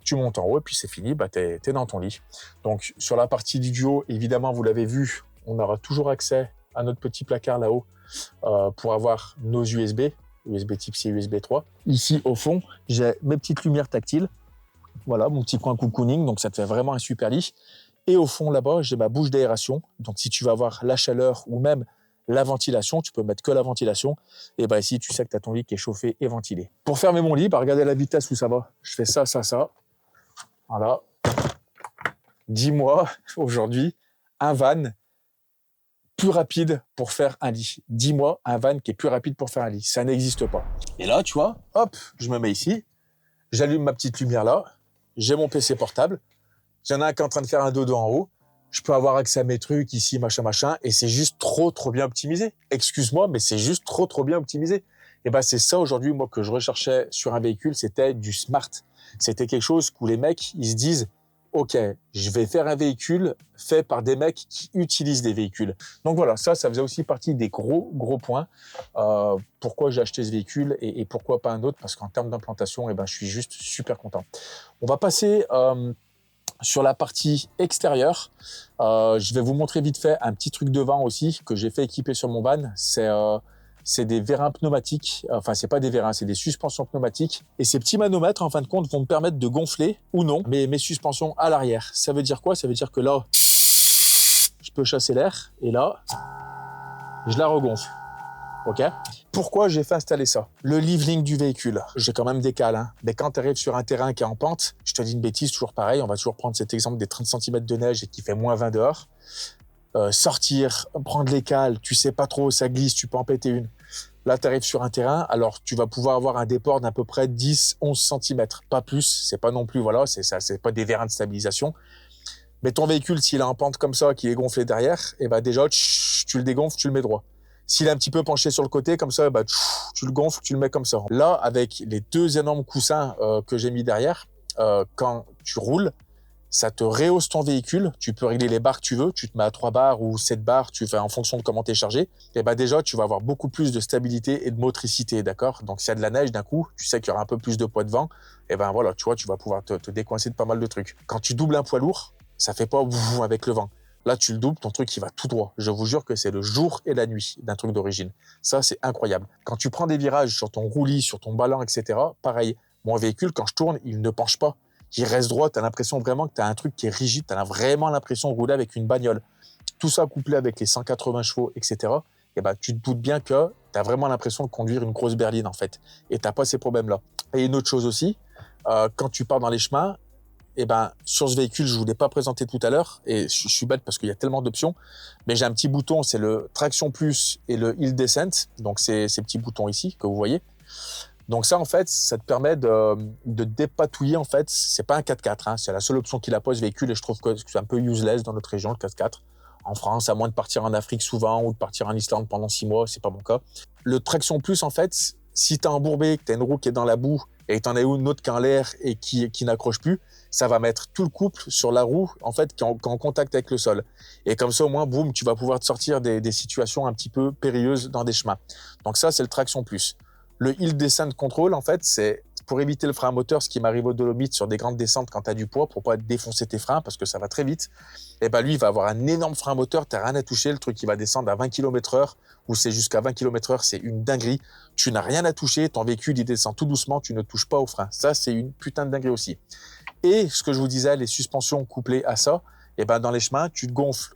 tu montes en haut, et puis c'est fini, bah t'es dans ton lit. Donc, sur la partie du duo, évidemment, vous l'avez vu, on aura toujours accès à notre petit placard là-haut pour avoir nos USB type C, USB 3. Ici, au fond, j'ai mes petites lumières tactiles. Voilà, mon petit coin cocooning, donc ça te fait vraiment un super lit. Et au fond, là-bas, j'ai ma bouche d'aération. Donc, si tu vas avoir la chaleur ou même la ventilation, tu peux mettre que la ventilation. Et bah ici, tu sais que tu as ton lit qui est chauffé et ventilé. Pour fermer mon lit, bah, regardez la vitesse où ça va. Je fais ça, ça, ça. Voilà. Dis-moi, aujourd'hui, un van plus rapide pour faire un lit. Dis-moi un van qui est plus rapide pour faire un lit. Ça n'existe pas. Et là, tu vois, hop, je me mets ici. J'allume ma petite lumière là. J'ai mon PC portable. Il y en a un qui est en train de faire un dodo en haut. Je peux avoir accès à mes trucs ici, machin. Et c'est juste trop bien optimisé. Excuse-moi, mais c'est juste trop bien optimisé. Et ben, c'est ça aujourd'hui, moi, que je recherchais sur un véhicule. C'était du smart. C'était quelque chose où les mecs, ils se disent, OK, je vais faire un véhicule fait par des mecs qui utilisent des véhicules. Donc voilà, ça faisait aussi partie des gros points. Pourquoi j'ai acheté ce véhicule et pourquoi pas un autre? Parce qu'en termes d'implantation, eh ben, je suis juste super content. On va passer sur la partie extérieure. Je vais vous montrer vite fait un petit truc devant aussi que j'ai fait équiper sur mon van. C'est des vérins pneumatiques. Enfin, c'est pas des vérins, c'est des suspensions pneumatiques. Et ces petits manomètres, en fin de compte, vont me permettre de gonfler ou non mes suspensions à l'arrière. Ça veut dire quoi? Ça veut dire que là, je peux chasser l'air et là, je la regonfle. OK? Pourquoi j'ai fait installer ça? Le leveling du véhicule. J'ai quand même des cales, hein. Mais quand tu arrives sur un terrain qui est en pente, je te dis une bêtise, toujours pareil, on va toujours prendre cet exemple des 30 cm de neige et qui fait -20 dehors. Sortir, prendre les cales, tu sais pas trop, ça glisse, tu peux en péter une. Là, tu arrives sur un terrain, alors tu vas pouvoir avoir un déport d'à peu près 10-11 cm, pas plus. C'est pas non plus, voilà, c'est pas des vérins de stabilisation. Mais ton véhicule, s'il est en pente comme ça, qu'il est gonflé derrière, et ben déjà, tu le dégonfles, tu le mets droit. S'il est un petit peu penché sur le côté, comme ça, bah, tu le gonfles, tu le mets comme ça. Là, avec les 2 énormes coussins que j'ai mis derrière, quand tu roules, ça te rehausse ton véhicule. Tu peux régler les barres que tu veux. Tu te mets à 3 barres ou 7 barres, tu fais en fonction de comment tu es chargé. Et bah déjà, tu vas avoir beaucoup plus de stabilité et de motricité, d'accord? Donc, s'il y a de la neige d'un coup, tu sais qu'il y aura un peu plus de poids de vent. Et ben voilà, tu vois, tu vas pouvoir te décoincer de pas mal de trucs. Quand tu doubles un poids lourd, ça fait pas avec le vent. Là, tu le doubles, ton truc, il va tout droit. Je vous jure que c'est le jour et la nuit d'un truc d'origine. Ça, c'est incroyable. Quand tu prends des virages sur ton roulis, sur ton ballon, etc., pareil. Mon véhicule, quand je tourne, il ne penche pas. Il reste droit. Tu as l'impression vraiment que tu as un truc qui est rigide. Tu as vraiment l'impression de rouler avec une bagnole. Tout ça couplé avec les 180 chevaux, etc., et ben, tu te doutes bien que tu as vraiment l'impression de conduire une grosse berline, en fait. Et tu n'as pas ces problèmes-là. Et une autre chose aussi, quand tu pars dans les chemins, eh ben, sur ce véhicule, je ne vous l'ai pas présenté tout à l'heure, et je suis bête parce qu'il y a tellement d'options, mais j'ai un petit bouton, c'est le Traction Plus et le Hill Descent, donc c'est ces petits boutons ici que vous voyez. Donc ça, en fait, ça te permet de dépatouiller, en fait, c'est pas un 4x4, hein, c'est la seule option qu'il a pas ce véhicule, et je trouve que c'est un peu useless dans notre région, le 4x4. En France, à moins de partir en Afrique souvent, ou de partir en Islande pendant 6 mois, c'est pas mon cas. Le Traction Plus, en fait, si t'es embourbé, que t'as une roue qui est dans la boue, et t'en as une autre qui est en l'air et qui n'accroche plus, ça va mettre tout le couple sur la roue, en fait, qui est en contact avec le sol. Et comme ça, au moins, boum, tu vas pouvoir te sortir des situations un petit peu périlleuses dans des chemins. Donc ça, c'est le Traction Plus. Le Hill Descent Control, en fait, c'est pour éviter le frein moteur, ce qui m'arrive au Dolomites sur des grandes descentes quand tu as du poids, pour pas défoncer tes freins, parce que ça va très vite. Et ben lui, il va avoir un énorme frein moteur, t'as rien à toucher, le truc, il va descendre à 20 km/h, ou c'est jusqu'à 20 km/h, c'est une dinguerie. Tu n'as rien à toucher, ton véhicule, il descend tout doucement, tu ne touches pas au frein. Ça, c'est une putain de dinguerie aussi. Et ce que je vous disais, les suspensions couplées à ça, et ben dans les chemins, tu gonfles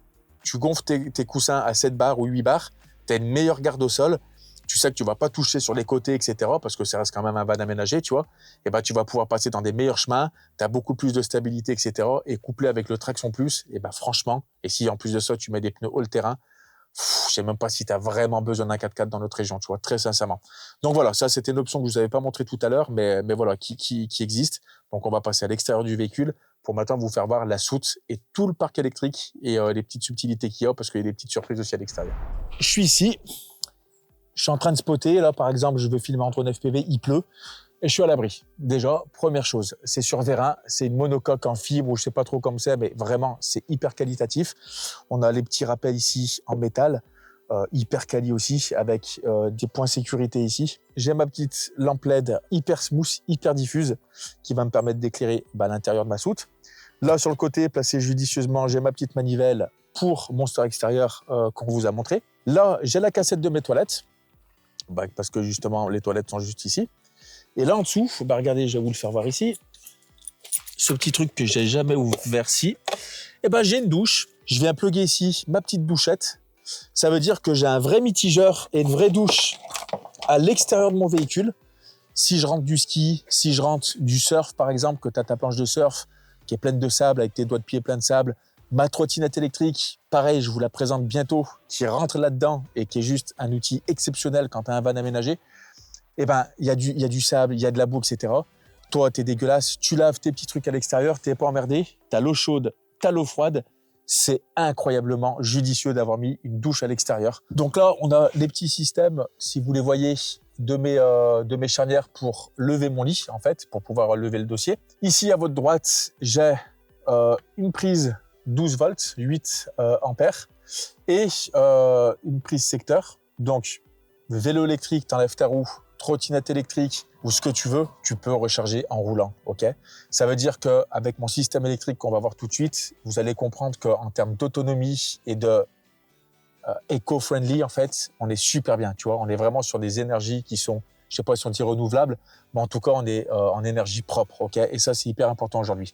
tes coussins à 7 bars ou 8 bars, tu as une meilleure garde au sol. Tu sais que tu vas pas toucher sur les côtés, etc., parce que ça reste quand même un van aménagé, tu vois. Et ben, tu vas pouvoir passer dans des meilleurs chemins, tu as beaucoup plus de stabilité, etc. Et couplé avec le Traction Plus, et ben, franchement, et si en plus de ça, tu mets des pneus all-terrain, je sais même pas si tu as vraiment besoin d'un 4x4 dans notre région, tu vois, très sincèrement. Donc voilà, ça, c'était une option que je vous avais pas montré tout à l'heure, mais voilà, qui existe. Donc, on va passer à l'extérieur du véhicule pour maintenant vous faire voir la soute et tout le parc électrique et les petites subtilités qu'il y a, parce qu'il y a des petites surprises aussi à l'extérieur. Je suis ici. Je suis en train de spotter, là par exemple, je veux filmer en drone FPV, il pleut, et je suis à l'abri. Déjà, première chose, c'est sur vérin, c'est une monocoque en fibre, ou je sais pas trop comme c'est, mais vraiment, c'est hyper qualitatif. On a les petits rappels ici en métal, hyper quali aussi, avec des points sécurité ici. J'ai ma petite lampe LED hyper smooth, hyper diffuse, qui va me permettre d'éclairer l'intérieur de ma soute. Là, sur le côté, placé judicieusement, j'ai ma petite manivelle pour mon store extérieur qu'on vous a montré. Là, j'ai la cassette de mes toilettes, parce que justement, les toilettes sont juste ici. Et là, en dessous, regardez, je vais vous le faire voir ici. Ce petit truc que j'ai jamais ouvert ici, j'ai une douche. Je viens plugger ici ma petite douchette. Ça veut dire que j'ai un vrai mitigeur et une vraie douche à l'extérieur de mon véhicule. Si je rentre du ski, si je rentre du surf, par exemple, que tu as ta planche de surf qui est pleine de sable, avec tes doigts de pied pleins de sable, ma trottinette électrique, pareil, je vous la présente bientôt, qui rentre là-dedans et qui est juste un outil exceptionnel quand tu as un van aménagé. Il y a du sable, il y a de la boue, etc. Toi, t'es dégueulasse, tu laves tes petits trucs à l'extérieur, t'es pas emmerdé, t'as l'eau chaude, t'as l'eau froide. C'est incroyablement judicieux d'avoir mis une douche à l'extérieur. Donc là, on a les petits systèmes, si vous les voyez, de mes charnières pour lever mon lit, en fait, pour pouvoir lever le dossier. Ici, à votre droite, j'ai une prise 12 volts, 8 ampères, et une prise secteur. Donc, vélo électrique, t'enlèves ta roue, trottinette électrique ou ce que tu veux, tu peux recharger en roulant, ok? Ça veut dire qu'avec mon système électrique qu'on va voir tout de suite, vous allez comprendre qu'en termes d'autonomie et de éco-friendly, en fait, on est super bien, tu vois? On est vraiment sur des énergies qui sont, je sais pas si on dit renouvelables, mais en tout cas, on est en énergie propre, ok? Et ça, c'est hyper important aujourd'hui.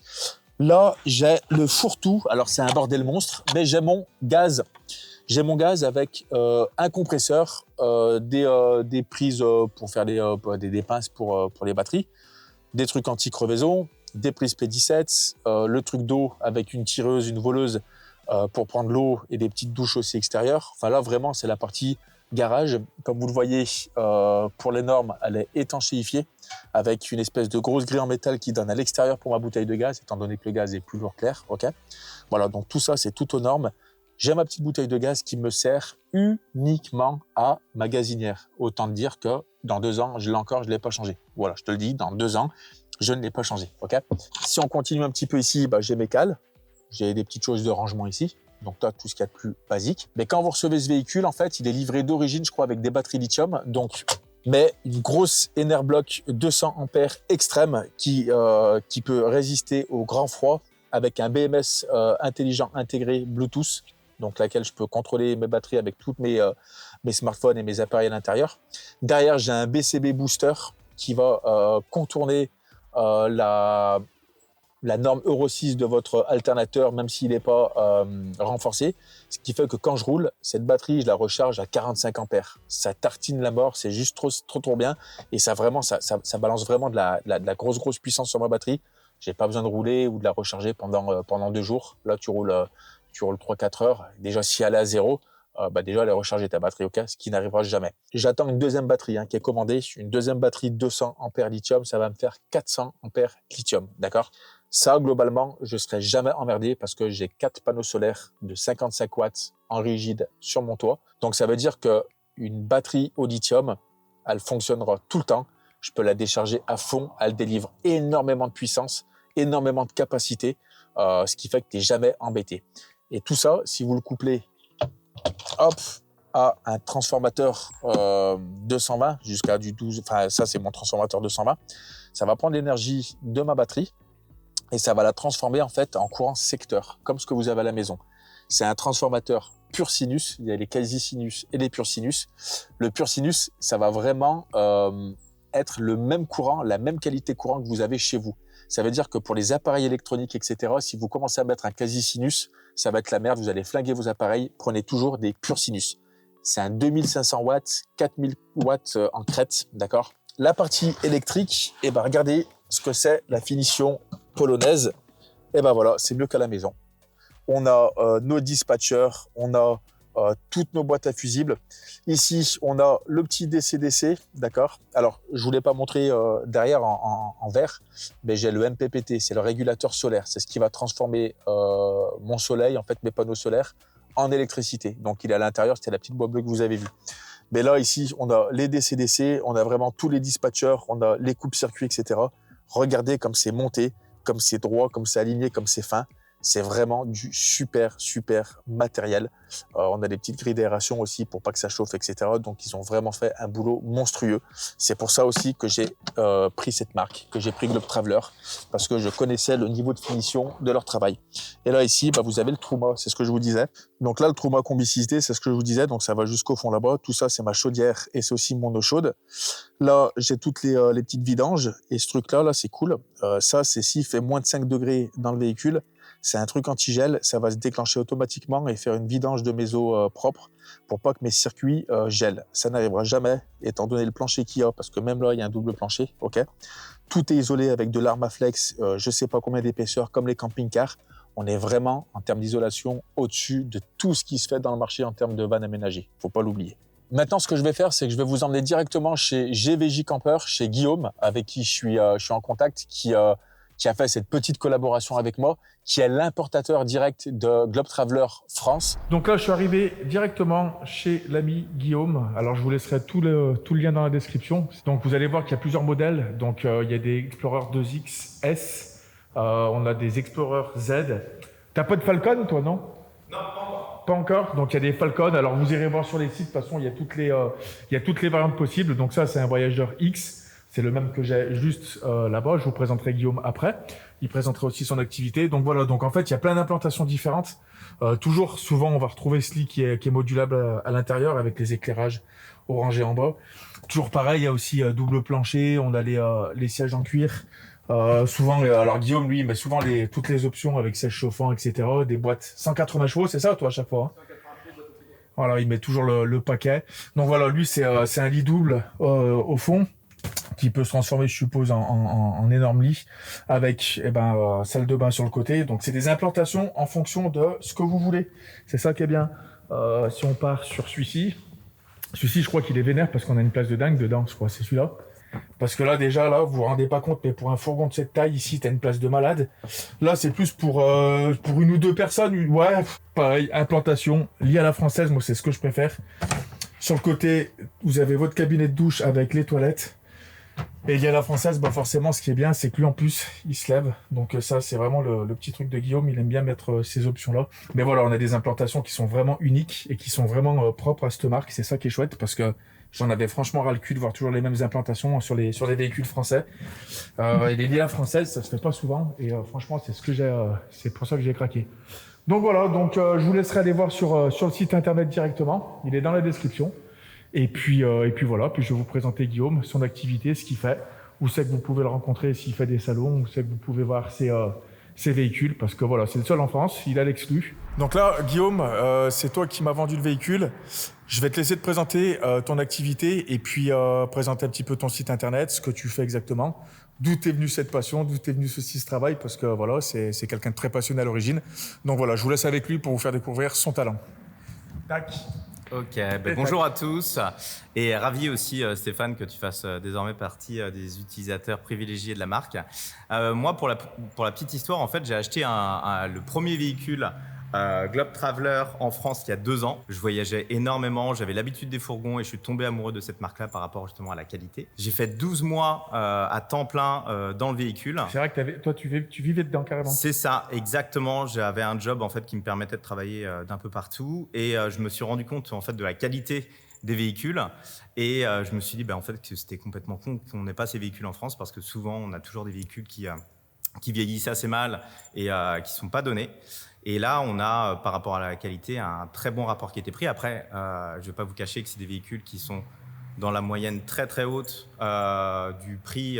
Là, j'ai le fourre-tout. Alors, c'est un bordel monstre, mais j'ai mon gaz. J'ai mon gaz avec un compresseur, des prises pour faire des pinces pour les batteries, des trucs anti-crevaison, des prises P17, le truc d'eau avec une tireuse, une voleuse pour prendre l'eau et des petites douches aussi extérieures. Enfin là, vraiment, c'est la partie garage. Comme vous le voyez, pour les normes, elle est étanchéifiée avec une espèce de grosse grille en métal qui donne à l'extérieur pour ma bouteille de gaz, étant donné que le gaz est plus lourd clair. Okay, voilà, donc tout ça, c'est tout aux normes. J'ai ma petite bouteille de gaz qui me sert uniquement à ma gazinière. Autant dire que dans 2 ans, je ne l'ai pas changé. Voilà, je te le dis, dans 2 ans, je ne l'ai pas changé. Okay, si on continue un petit peu ici, j'ai mes cales. J'ai des petites choses de rangement ici. Donc là, tout ce qu'il y a de plus basique. Mais quand vous recevez ce véhicule, en fait, il est livré d'origine, je crois, avec des batteries lithium. Donc, mais une grosse Enerblock 200 ampères extrême qui peut résister au grand froid avec un BMS intelligent intégré Bluetooth, donc laquelle je peux contrôler mes batteries avec tous mes smartphones et mes appareils à l'intérieur. Derrière, j'ai un BCB booster qui va contourner la norme Euro 6 de votre alternateur, même s'il n'est pas renforcé. Ce qui fait que quand je roule, cette batterie, je la recharge à 45 ampères. Ça tartine la mort, c'est juste trop bien. Et ça balance vraiment de la grosse puissance sur ma batterie. J'ai pas besoin de rouler ou de la recharger pendant 2 jours. Là, tu roules 3-4 heures. Déjà, si elle est à zéro, déjà, elle est rechargée ta batterie, ok, ce qui n'arrivera jamais. J'attends une deuxième batterie qui est commandée. Une deuxième batterie 200 ampères lithium, ça va me faire 400 ampères lithium, d'accord? Ça, globalement, je serai jamais emmerdé parce que j'ai 4 panneaux solaires de 55 watts en rigide sur mon toit. Donc, ça veut dire que une batterie au lithium, elle fonctionnera tout le temps. Je peux la décharger à fond. Elle délivre énormément de puissance, énormément de capacité, ce qui fait que tu n'es jamais embêté. Et tout ça, si vous le couplez à un transformateur 220 jusqu'à du 12, enfin ça c'est mon transformateur 220, ça va prendre l'énergie de ma batterie et ça va la transformer en fait en courant secteur, comme ce que vous avez à la maison. C'est un transformateur pur sinus, il y a les quasi-sinus et les pur sinus. Le pur sinus, ça va vraiment être le même courant, la même qualité courant que vous avez chez vous. Ça veut dire que pour les appareils électroniques, etc., si vous commencez à mettre un quasi-sinus, ça va être la merde, vous allez flinguer vos appareils. Prenez toujours des purs sinus. C'est un 2500 watts, 4000 watts en crête, d'accord? La partie électrique, regardez ce que c'est la finition polonaise. Voilà, c'est mieux qu'à la maison. On a nos dispatchers, on a toutes nos boîtes à fusibles. Ici, on a le petit DC-DC, d'accord? Alors, je voulais pas montrer derrière en vert, mais j'ai le MPPT, c'est le régulateur solaire. C'est ce qui va transformer mon soleil, en fait, mes panneaux solaires, en électricité. Donc, il est à l'intérieur, c'était la petite boîte bleue que vous avez vue. Mais là, ici, on a les DC-DC, on a vraiment tous les dispatchers, on a les coupes-circuits, etc. Regardez comme c'est monté, comme c'est droit, comme c'est aligné, comme c'est fin. C'est vraiment du super matériel. On a des petites grilles d'aération aussi pour pas que ça chauffe, etc. Donc, ils ont vraiment fait un boulot monstrueux. C'est pour ça aussi que j'ai pris cette marque, que j'ai pris Globe Traveler, parce que je connaissais le niveau de finition de leur travail. Et là, ici, vous avez le Truma, c'est ce que je vous disais. Donc là, le Truma Combicité, c'est ce que je vous disais. Donc, ça va jusqu'au fond là-bas. Tout ça, c'est ma chaudière et c'est aussi mon eau chaude. Là, j'ai toutes les petites vidanges. Et ce truc-là, là, c'est cool. Ça, c'est s'il fait moins de 5 degrés dans le véhicule. C'est un truc anti-gel, ça va se déclencher automatiquement et faire une vidange de mes eaux propres pour pas que mes circuits gèlent. Ça n'arrivera jamais, étant donné le plancher qu'il y a, parce que même là, il y a un double plancher, ok. Tout est isolé avec de l'Armaflex, je sais pas combien d'épaisseur, comme les camping-cars. On est vraiment, en termes d'isolation, au-dessus de tout ce qui se fait dans le marché en termes de vannes aménagées. Faut pas l'oublier. Maintenant, ce que je vais faire, c'est que je vais vous emmener directement chez GVJ Camper, chez Guillaume, avec qui je suis en contact, qui a fait cette petite collaboration avec moi, qui est l'importateur direct de Globe Traveler France. Donc là, je suis arrivé directement chez l'ami Guillaume. Alors, je vous laisserai tout le lien dans la description. Donc, vous allez voir qu'il y a plusieurs modèles. Donc, il y a des Explorer 2X S, on a des Explorer Z. T'as pas de Falcon, toi, non? Non, pas encore. Pas encore. Donc, il y a des Falcon. Alors, vous irez voir sur les sites. De toute façon, il y a toutes les variantes possibles. Donc, ça, c'est un Voyager X. C'est le même que j'ai juste là-bas. Je vous présenterai Guillaume après. Il présenterait aussi son activité. Donc voilà, donc en fait, il y a plein d'implantations différentes. Toujours, souvent, on va retrouver ce lit qui est modulable à l'intérieur avec les éclairages orangés en bas. Toujours pareil, il y a aussi double plancher. On a les sièges en cuir. Souvent, alors Guillaume, lui, il met souvent toutes les options avec siège chauffant, etc. Des boîtes 180 chevaux, c'est ça, toi, à chaque fois, hein? Voilà, il met toujours le paquet. Donc voilà, lui, c'est un lit double au fond, qui peut se transformer, je suppose, en énorme lit, avec salle de bain sur le côté. Donc, c'est des implantations en fonction de ce que vous voulez. C'est ça qui est bien. Si on part sur celui-ci, je crois qu'il est vénère parce qu'on a une place de dingue dedans, je crois, c'est celui-là. Parce que là, déjà, là, vous vous rendez pas compte, mais pour un fourgon de cette taille, ici, t'as une place de malade. Là, c'est plus pour une ou deux personnes. Ouais, pareil, implantation, lit à la française, moi, c'est ce que je préfère. Sur le côté, vous avez votre cabinet de douche avec les toilettes. Et il y a la française, forcément, ce qui est bien, c'est que lui, en plus, il se lève. Donc ça, c'est vraiment le petit truc de Guillaume. Il aime bien mettre ces options-là. Mais voilà, on a des implantations qui sont vraiment uniques et qui sont vraiment propres à cette marque. C'est ça qui est chouette parce que j'en avais franchement ras le cul de voir toujours les mêmes implantations sur les véhicules français. Et les liens françaises, ça se fait pas souvent. Et franchement, c'est pour ça que j'ai craqué. Donc voilà, je vous laisserai aller voir sur le site internet directement. Il est dans la description. Et puis voilà, puis je vais vous présenter Guillaume, son activité, ce qu'il fait, où c'est que vous pouvez le rencontrer s'il fait des salons, où c'est que vous pouvez voir ces véhicules parce que voilà, c'est le seul en France, il a l'exclu. Donc là, Guillaume, c'est toi qui m'as vendu le véhicule. Je vais te laisser te présenter ton activité et puis présenter un petit peu ton site internet, ce que tu fais exactement, d'où t'es venue cette passion, d'où t'es venu ce travail, parce que voilà, c'est quelqu'un de très passionné à l'origine. Donc voilà, je vous laisse avec lui pour vous faire découvrir son talent. Tac.
Ok, bonjour à tous et ravi aussi Stéphane que tu fasses désormais partie des utilisateurs privilégiés de la marque. Moi pour la petite histoire, en fait j'ai acheté le premier véhicule Globe Traveler en France il y a 2 ans. Je voyageais énormément, j'avais l'habitude des fourgons et je suis tombé amoureux de cette marque-là par rapport justement à la qualité. J'ai fait 12 mois à temps plein dans le véhicule.
C'est vrai que toi tu vivais dedans carrément.
C'est ça, exactement. J'avais un job en fait qui me permettait de travailler d'un peu partout et je me suis rendu compte en fait de la qualité des véhicules et je me suis dit en fait que c'était complètement con qu'on n'ait pas ces véhicules en France parce que souvent on a toujours des véhicules qui vieillissent assez mal et qui sont pas donnés. Et là, on a, par rapport à la qualité, un très bon rapport qui a été pris. Après, je ne vais pas vous cacher que c'est des véhicules qui sont dans la moyenne très très haute du prix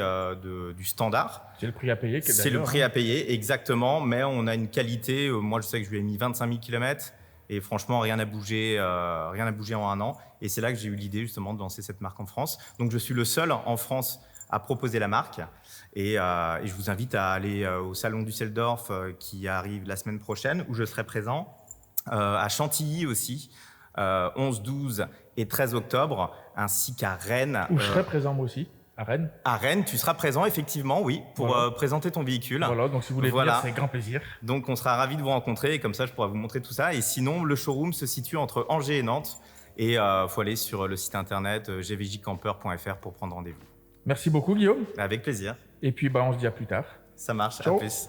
du standard.
C'est le prix à payer.
C'est le prix à payer, exactement. Mais on a une qualité, moi je sais que je lui ai mis 25 000 km et franchement, rien n'a bougé en 1 an. Et c'est là que j'ai eu l'idée justement de lancer cette marque en France. Donc je suis le seul en France à proposer la marque. Et je vous invite à aller au salon Düsseldorf qui arrive la semaine prochaine où je serai présent, à Chantilly aussi, 11, 12 et 13 octobre, ainsi qu'à Rennes.
Où je serai présent moi aussi, à Rennes.
À Rennes, tu seras présent effectivement, oui, pour
voilà.
Présenter ton véhicule.
Voilà, donc si vous voulez venir, c'est grand plaisir.
Donc on sera ravis de vous rencontrer et comme ça je pourrai vous montrer tout ça. Et sinon, le showroom se situe entre Angers et Nantes et il faut aller sur le site internet gvjcamper.fr pour prendre rendez-vous.
Merci beaucoup Guillaume.
Avec plaisir.
Et puis on se dit à plus tard.
Ça marche,
ciao.
À plus.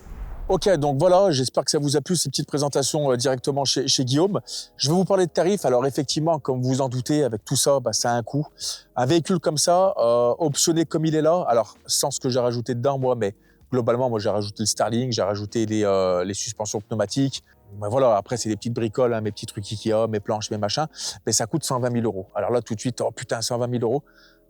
Ok, donc voilà, j'espère que ça vous a plu, ces petites présentations directement chez Guillaume. Je vais vous parler de tarifs. Alors effectivement, comme vous en doutez, avec tout ça, ça a un coût. Un véhicule comme ça, optionné comme il est là, alors sans ce que j'ai rajouté dedans moi, mais globalement, moi j'ai rajouté le Starlink, j'ai rajouté les suspensions pneumatiques. Ben voilà, après c'est des petites bricoles, hein, mes petits trucs Ikea, mes planches, mes machins, mais ça coûte 120 000 €. Alors là tout de suite, oh putain, 120 000 €.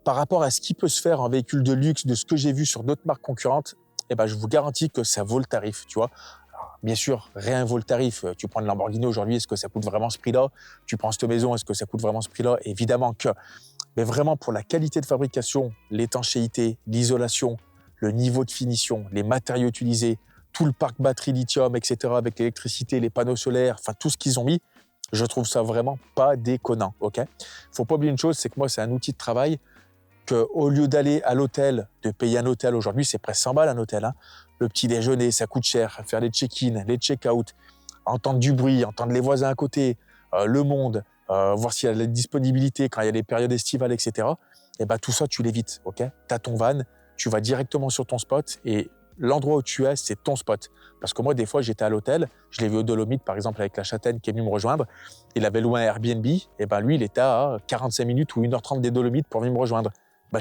Par rapport à ce qui peut se faire en véhicule de luxe, de ce que j'ai vu sur d'autres marques concurrentes, je vous garantis que ça vaut le tarif, tu vois. Alors, bien sûr, rien vaut le tarif. Tu prends une Lamborghini aujourd'hui, est-ce que ça coûte vraiment ce prix-là? Tu prends cette maison, est-ce que ça coûte vraiment ce prix-là? Évidemment que. Mais vraiment, pour la qualité de fabrication, l'étanchéité, l'isolation, le niveau de finition, les matériaux utilisés, tout le parc batterie lithium, etc., avec l'électricité, les panneaux solaires, enfin tout ce qu'ils ont mis, je trouve ça vraiment pas déconnant, ok? Faut pas oublier une chose, c'est que moi, c'est un outil de travail. Au lieu d'aller à l'hôtel, de payer un hôtel aujourd'hui, c'est presque 100 balles un hôtel. Hein. Le petit déjeuner, ça coûte cher. Faire les check-in, les check-out, entendre du bruit, entendre les voisins à côté, le monde, voir s'il y a de la disponibilité quand il y a les périodes estivales, etc. Tout ça, tu l'évites. Okay, tu as ton van, tu vas directement sur ton spot et l'endroit où tu es, c'est ton spot. Parce que moi, des fois, j'étais à l'hôtel, je l'ai vu au Dolomites, par exemple, avec la Châtaigne qui est venue me rejoindre. Il avait loué un Airbnb, et lui, il était à 45 minutes ou 1h30 des Dolomites pour venir me rejoindre.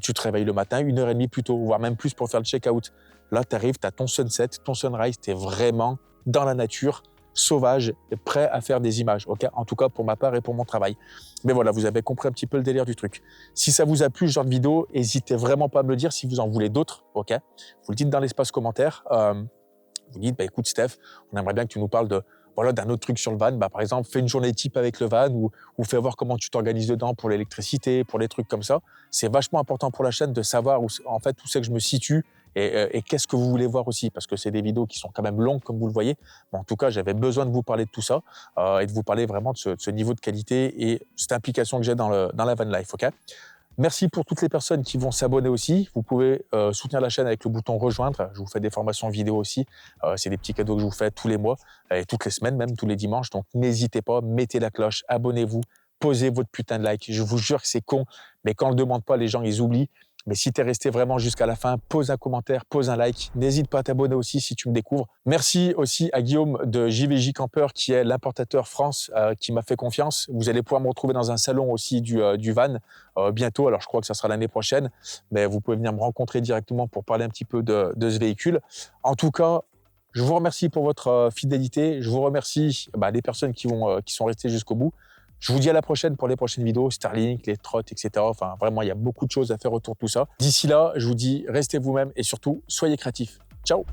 Tu te réveilles le matin 1h30 plus tôt, voire même plus pour faire le check-out. Là, tu arrives, tu as ton sunset, ton sunrise, tu es vraiment dans la nature, sauvage, et prêt à faire des images. Okay, en tout cas, pour ma part et pour mon travail. Mais voilà, vous avez compris un petit peu le délire du truc. Si ça vous a plu, ce genre de vidéo, n'hésitez vraiment pas à me le dire si vous en voulez d'autres. Okay, vous le dites dans l'espace commentaire. Vous dites, écoute Steph, on aimerait bien que tu nous parles d'un autre truc sur le van. Par exemple, fais une journée type avec le van ou fais voir comment tu t'organises dedans pour l'électricité, pour les trucs comme ça. C'est vachement important pour la chaîne de savoir où c'est que je me situe et qu'est-ce que vous voulez voir aussi, parce que c'est des vidéos qui sont quand même longues, comme vous le voyez. Mais en tout cas, j'avais besoin de vous parler de tout ça et de vous parler vraiment de ce niveau de qualité et cette implication que j'ai dans la van life. Okay, merci pour toutes les personnes qui vont s'abonner aussi. Vous pouvez soutenir la chaîne avec le bouton rejoindre. Je vous fais des formations vidéo aussi. C'est des petits cadeaux que je vous fais tous les mois, et toutes les semaines, même tous les dimanches. Donc n'hésitez pas, mettez la cloche, abonnez-vous, posez votre putain de like. Je vous jure que c'est con, mais quand on ne le demande pas, les gens ils oublient. Mais si tu es resté vraiment jusqu'à la fin, pose un commentaire, pose un like. N'hésite pas à t'abonner aussi si tu me découvres. Merci aussi à Guillaume de JVJ Camper, qui est l'importateur France, qui m'a fait confiance. Vous allez pouvoir me retrouver dans un salon aussi du van bientôt. Alors, je crois que ça sera l'année prochaine. Mais vous pouvez venir me rencontrer directement pour parler un petit peu de ce véhicule. En tout cas, je vous remercie pour votre fidélité. Je vous remercie les personnes qui sont restées jusqu'au bout. Je vous dis à la prochaine pour les prochaines vidéos, Starlink, les trottes, etc. Enfin, vraiment, il y a beaucoup de choses à faire autour de tout ça. D'ici là, je vous dis, restez vous-même et surtout, soyez créatifs. Ciao!